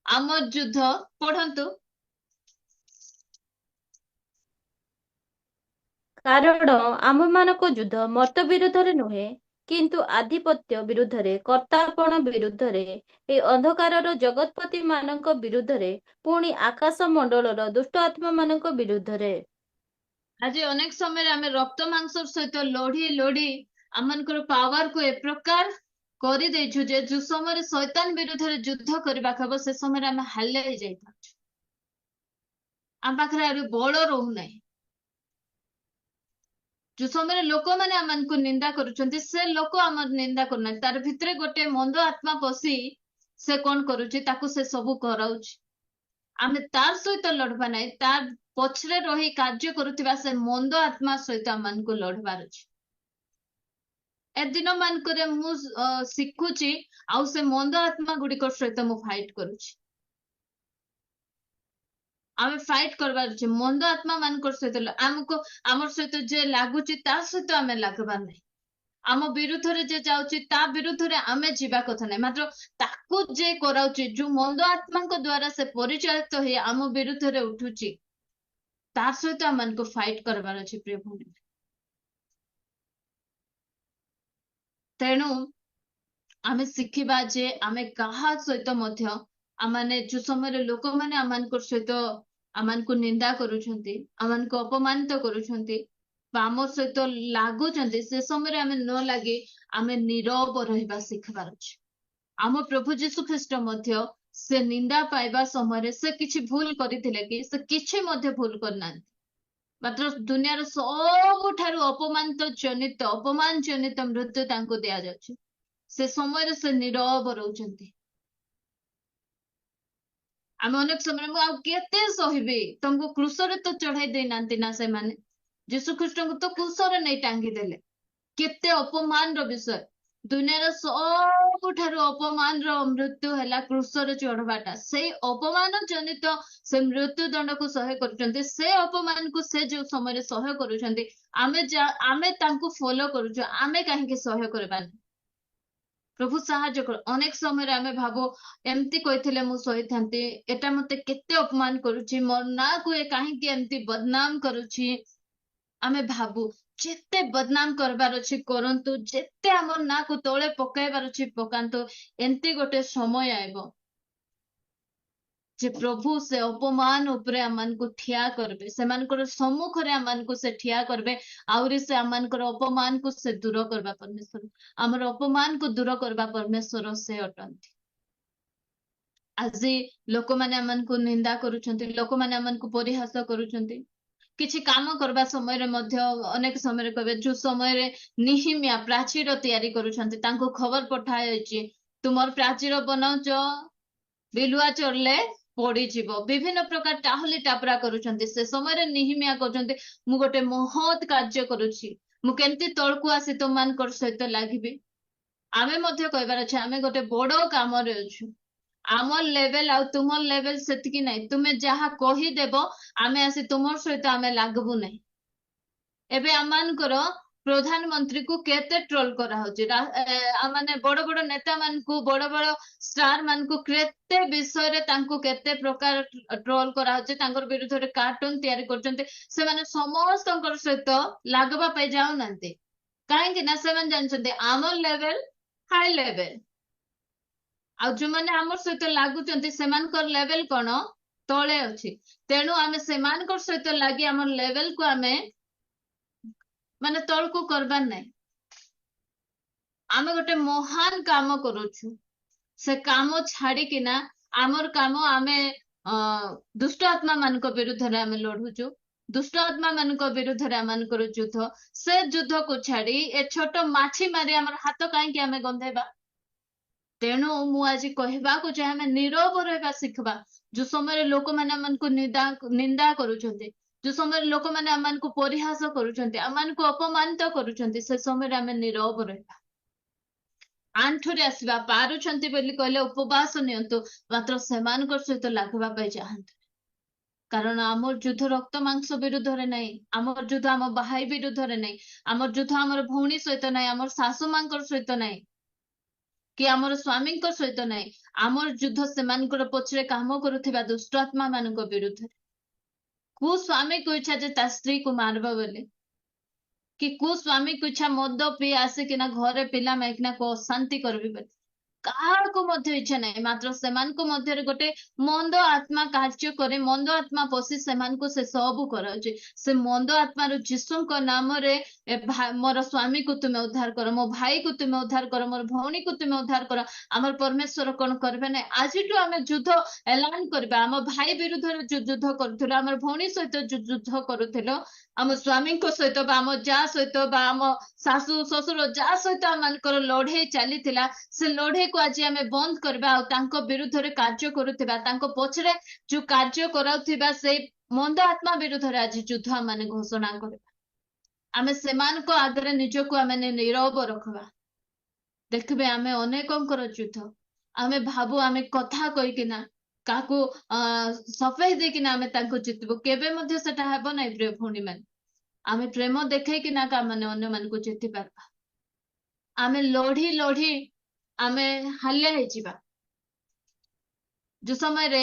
आमर युद्ध पढ़ंतु କାରଣ ଆମମାନଙ୍କ ଯୁଦ୍ଧ ମତ ବିରୁଦ୍ଧରେ ନୁହେଁ କିନ୍ତୁ ଆଧିପତ୍ୟ ବିରୁଦ୍ଧରେ କର୍ତ୍ତାପଣ ବିରୁଦ୍ଧରେ ଏହି ଅନ୍ଧକାରର ଜଗତପତି ମାନଙ୍କ ବିରୁଦ୍ଧରେ ପୁଣି ଆକାଶ ମଣ୍ଡଳର ଦୁଷ୍ଟ ଆତ୍ମା ମାନଙ୍କ ବିରୁଦ୍ଧରେ। आज अनेक समय आमे रक्त मांस सहित लड़ी लड़ी आमनकर पावर को ए प्रकार करि देछु जे जो समय शैतान विरुद्ध रे युद्ध करबा खबो से समय आमे हाले जाई पाछु। आम पाखरे आरो बळ रहू नाही। जो समय लोक माने आमनको निंदा करूछंती से लोक हमर निंदा करना तार भितरे गोटे मंद आत्मा पसी से कोन करूची ताकू से सब कराउची। आमे तार सहित लड़बा नाही तार पछरे रही कार्य करुथिबा से मंद आत्मा सहित आमनको लड़बार अछि। ए दिन मानकरे मु शिखुची आउ से मंद आत्मा गुडिक सहित मु फाइट करूची। आमे फाइट करबार अछि मंद आत्मा मानकर सहित हमको हमर सहित जे लागुची तार सहित आमे लागबार नाही। आम विरुद्ध रे जे जाउची ता विरुद्ध रे आमे जीवा कथा नाही मात्र ताकू जे कराउची जो मंद आत्मा को द्वारा से परिचालित हे आम विरुद्ध रे उठुची तार सहित आमनको फाइट करबार अछि प्रिय भौणी। तेणु आमे शिखिबा जे आमे काहा सहित मध्य आमाने जो समय लोक माने आमानकर सहित आमानको निंदा करूछंती आमानको अपमानित करूछंती आम सहित लागुचंती से समय आमे न लागे आमे नीरव रहिबा शिखबार अछि। आम प्रभु जीशु ख्रीष्ट मध्य से निंदा पाइबा समय से किछि भूल करिथिले कि से किछि मध्य भूल करनांती मात्र दुनियार सबुठारु अपमान जनित मृत्यु तांको दिया जाउछि। से समय से नीरव रहउचंती। आमे अनेक समय मु आ केते सहिबे तुमको क्रूसरे तो चढ़ाई दे नांती ना से माने यीशु ख्रीष्ट को तो क्रूसरे नहीं टांगी देले। केते अपमान रो विषय दुनियार सबुठारु अपमान रो मृत्यु हैला क्रूसरे चढ़बाटा से अपमान जनित से मृत्यु दंड को सह्य करूछंती से अपमान को से जो समय सह्य करूछंती आमे तांको फॉलो करूछ आमे काहे के सह्य करबानी। प्रभु साहाଯ୍ୟ कर अनेक समय आमे भाबो एमती कहिथिले मु सही थांती एटा मते केते अपमान करूची मोर ना को ए काहे के एमती बदनाम करूची। आमे भाबू जेते बदनाम करबार अछि करंतु जेते हमर ना को तोळे पकाइबार अछि पकांतु एंती गोटे समय आइबो जे प्रभु से अपमान उपरे आमनको ठिया करबे सेमानकर सम्मुखरे आमनको से ठिया करबे आउरी से आमनकर अपमान को से दूर करबा परमेश्वर हमर अपमान को दूर करबा परमेश्वर से अटंती। आज लोक माने आमनको निंदा करूछंती लोक माने आमनको परिहास करूछंती किछि काम करबा समय रे मध्य अनेक समय रे कहबे जो समय रे निहिमिया प्राचीर तयारी करूछंती तांको खबर पठायछि तुमर प्राचीर बनाउछ बिलुआ चढ़ले पड़ी जीव विभिन्न प्रकार टाहली टापरा करूछंती से समय रे निहिमिया कहउछंती मु गोटे महत कार्य करूछि मु केंती तळकु आसी तो मानकर सहित लागिबी। आमे मध्य कहबार अछि आमे गोटे बड़ काम रे अछु आमर लेवल आउ तुमर लेवल सेतिकी नहीं तुमे जहा कहीदेव आमे आसी तुमर सहित आमे लागबू नहीं एबे आमानकर प्रधानमंत्री को केते ट्रोल करा होची माने बड़ बड़ नेता मान को बड़ बड़ स्टार मान को केते विषय रे तांको केते प्रकार ट्रोल करा होची तांकर विरुद्ध रे कार्टून तैयारी करचंते से माने समस्तकर सहित लागबा पे जाउ नंते काहे कि ना से माने जानचंते आमर लेवल हाई लेवल आ जो माने आमर सहित लागुचंते सेमानकर लेवल कोन तळे अछि तेनु आमे सेमानकर सहित लागि आमर लेवल को आमे माने तळकु करबार नाही आमे गोटे महान काम करूछु से काम छाड़ी किना आमर काम आमे दुष्ट आत्मा मान को विरुद्ध रे आमे लढुछु दुष्ट आत्मा मान को विरुद्ध रे आमान करू युद्ध से युद्ध को छाड़ी ए छोट माछी मारी आमर हाथ काहे कि आमे गंधेबा तेणु मु आज कहबा को चाहे आमे नीरव रहबा सिखबा जो समय लोक माने मन को निंदा करूछन्ते जो समय लोक माने आमान को परिहास करूछन्ते आमान को अपमानित करूछन्ते से समय आमे नीरव रहबा आंठुरे आसवा पारुछन्ते बोली कहले उपवास नियंतु मात्र सेमानकर सहित लागबा पाई चाहंतु कारण आमर युद्ध रक्त मांस विरुद्ध रे नहीं आमर युद्ध आम भाई विरुद्ध रे नहीं आमर युद्ध आमर भौणी सहित नहीं आमर सासू मांकर सहित नहीं कि आमर स्वामी सहित नहीं आमर युद्ध सेमानकर पछरे काम करुथिबा दुष्ट आत्मा मानक विरुद्ध कु स्वामी को इच्छा जे ता स्त्री को मारबा बोले कि कु स्वामी को इच्छा मद पी आसिकिना घरे पिला माइकिना को अशांति करबी बोले काहार को मध्य इच्छा नहीं मात्र सेमान को मध्य रे गोटे मंद आत्मा कार्य करे मंद आत्मा पसी सेमान को से सब कराउचे से मंद आत्मा रो जिसु को नाम रे मोर स्वामी को तुमे उद्धार करो मो भाई को तुमे उद्धार करो मोर भौणी को तुमे उद्धार करो आमर परमेश्वर कोन करबे नै आजिटु आमे युद्ध ऐलान करबा आम भाई विरुद्ध रे युद्ध करूथलो आमर भौणी सहित युद्ध करूथलो आम स्वामी को सहित बा आम जा सहित बा आम सासू ससुर जा सहित आमनकर लड़े चली से लड़े को आज आमे बंद करबा आ तांको विरुद्ध रे कार्य करूथिबा तांको पछरे जो कार्य कराउथिबा से मंद आत्मा विरुद्ध रे आज युद्ध माने घोषणा करबा आमे सेमान को आगरे निज को आमे नीरव रखबा देखबे आमे अनेकंकर युद्ध आमे भाबु आमे कथा कहि किना काको सफेई दे किना आमे तांको जितबो केबे मध्ये सेटा हेबो नै प्रिय भौणी मान आमे प्रेम देखै किना का माने अन्य मान को जिति पारबा आमे लढी लढी आमे हाल्या हे जिबा जो समय रे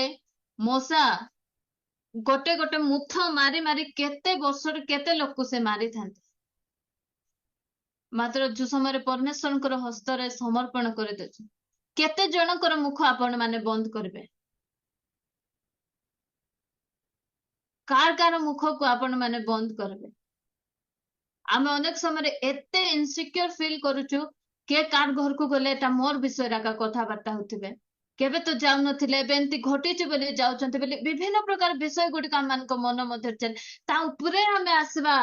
मोसा गोटे गोटे मुथ मारी मारी केते वर्ष केते लोक से मारी थांते मात्र जो समय परमेश्वर हस्त रे समर्पण कर देछु केते जनकर मुख आपण माने बंद करबे कार मुख को आपण माने बंद करबे आमे अनेक समय एते इनसिक्योर फील करूछु के कार घर को गले एटा मोर विषय राका कथा बार्ता होथिबे केबे तो जाउ नथिले बेंती घटिछि बोली जाउचंते बोली विभिन्न प्रकार विषय गुडी का मान को मन मध्य चल ता ऊपरे हमें आसबा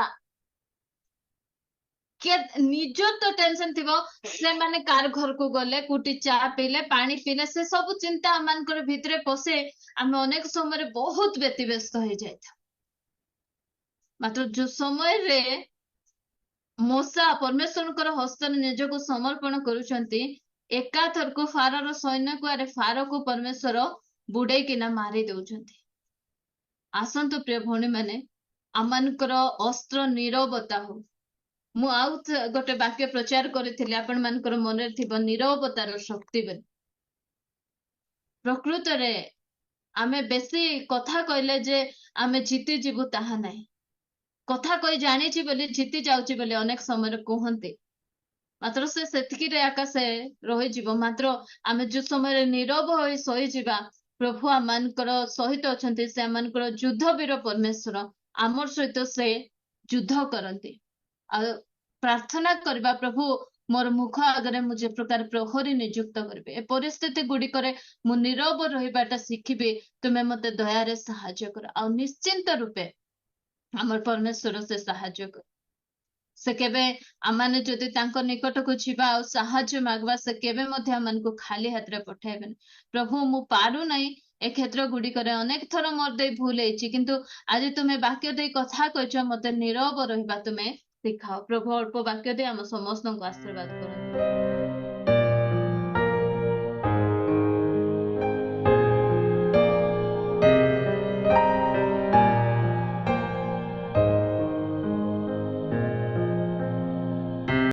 के निजो तो टेंशन थिबो से माने कार घर को गले कुटी चा पीले पानी पीले से सब चिंता मान कर भितरे पसे आमे अनेक समय बहुत व्यतिव्यस्त हो जाय था मात्र जो समय रे मोसा परमेश्वर हस्त निज को समर्पण करुछंती एकाथर को फारर सैन्य को अरे फार को परमेश्वर बुड़े किना मारी दउछंती आसंतु प्रिय भौणी माने आमानकर अस्त्र नीरवता हो मु आउ गोटे वाक्य प्रचार करथिले आपण मानकर मन रे थिबो नीरवतार शक्ति बे प्रकृत रे आमे बेसी कथा कहले जे आमे जीती जीवु ताहा नाही कथा कहि जानी छी बोली जीती जाउची बोली अनेक समय कहते मात्र से सेतिकी रे आकाशे रही जीव मात्र आमे जो समय नीरव होई सही जीवा प्रभु आमानकर सहित अछंती से आमानकर युद्ध वीर परमेश्वर आमर सहित से युद्ध करंती आ प्रार्थना करबा प्रभु मोर मुख आगरे मुझे प्रकार प्रहरी नियुक्त करबे ए परिस्थिति गुडी करे मु नीरव रहिबाटा शिखिबे तुमे मते दया रे सहायता कर आ निश्चिंत रूपे हमर परमेश्वर से सहायता कर से केबे आमाने जदि तांको निकट को छिबा आ सहायता मागवा से केबे मध्ये आमान को खाली हाथ रे पठाइबेन प्रभु मु पारु नै ए क्षेत्र गुडी करे अनेक थर मोर दे भूल हेछि किंतु आज तुमे वाक्य दे कथा कहछ मते नीरव रहिबा तुमे सिखाओ प्रभु अल्प वाक्य दे हम समस्त को आशीर्वाद करो।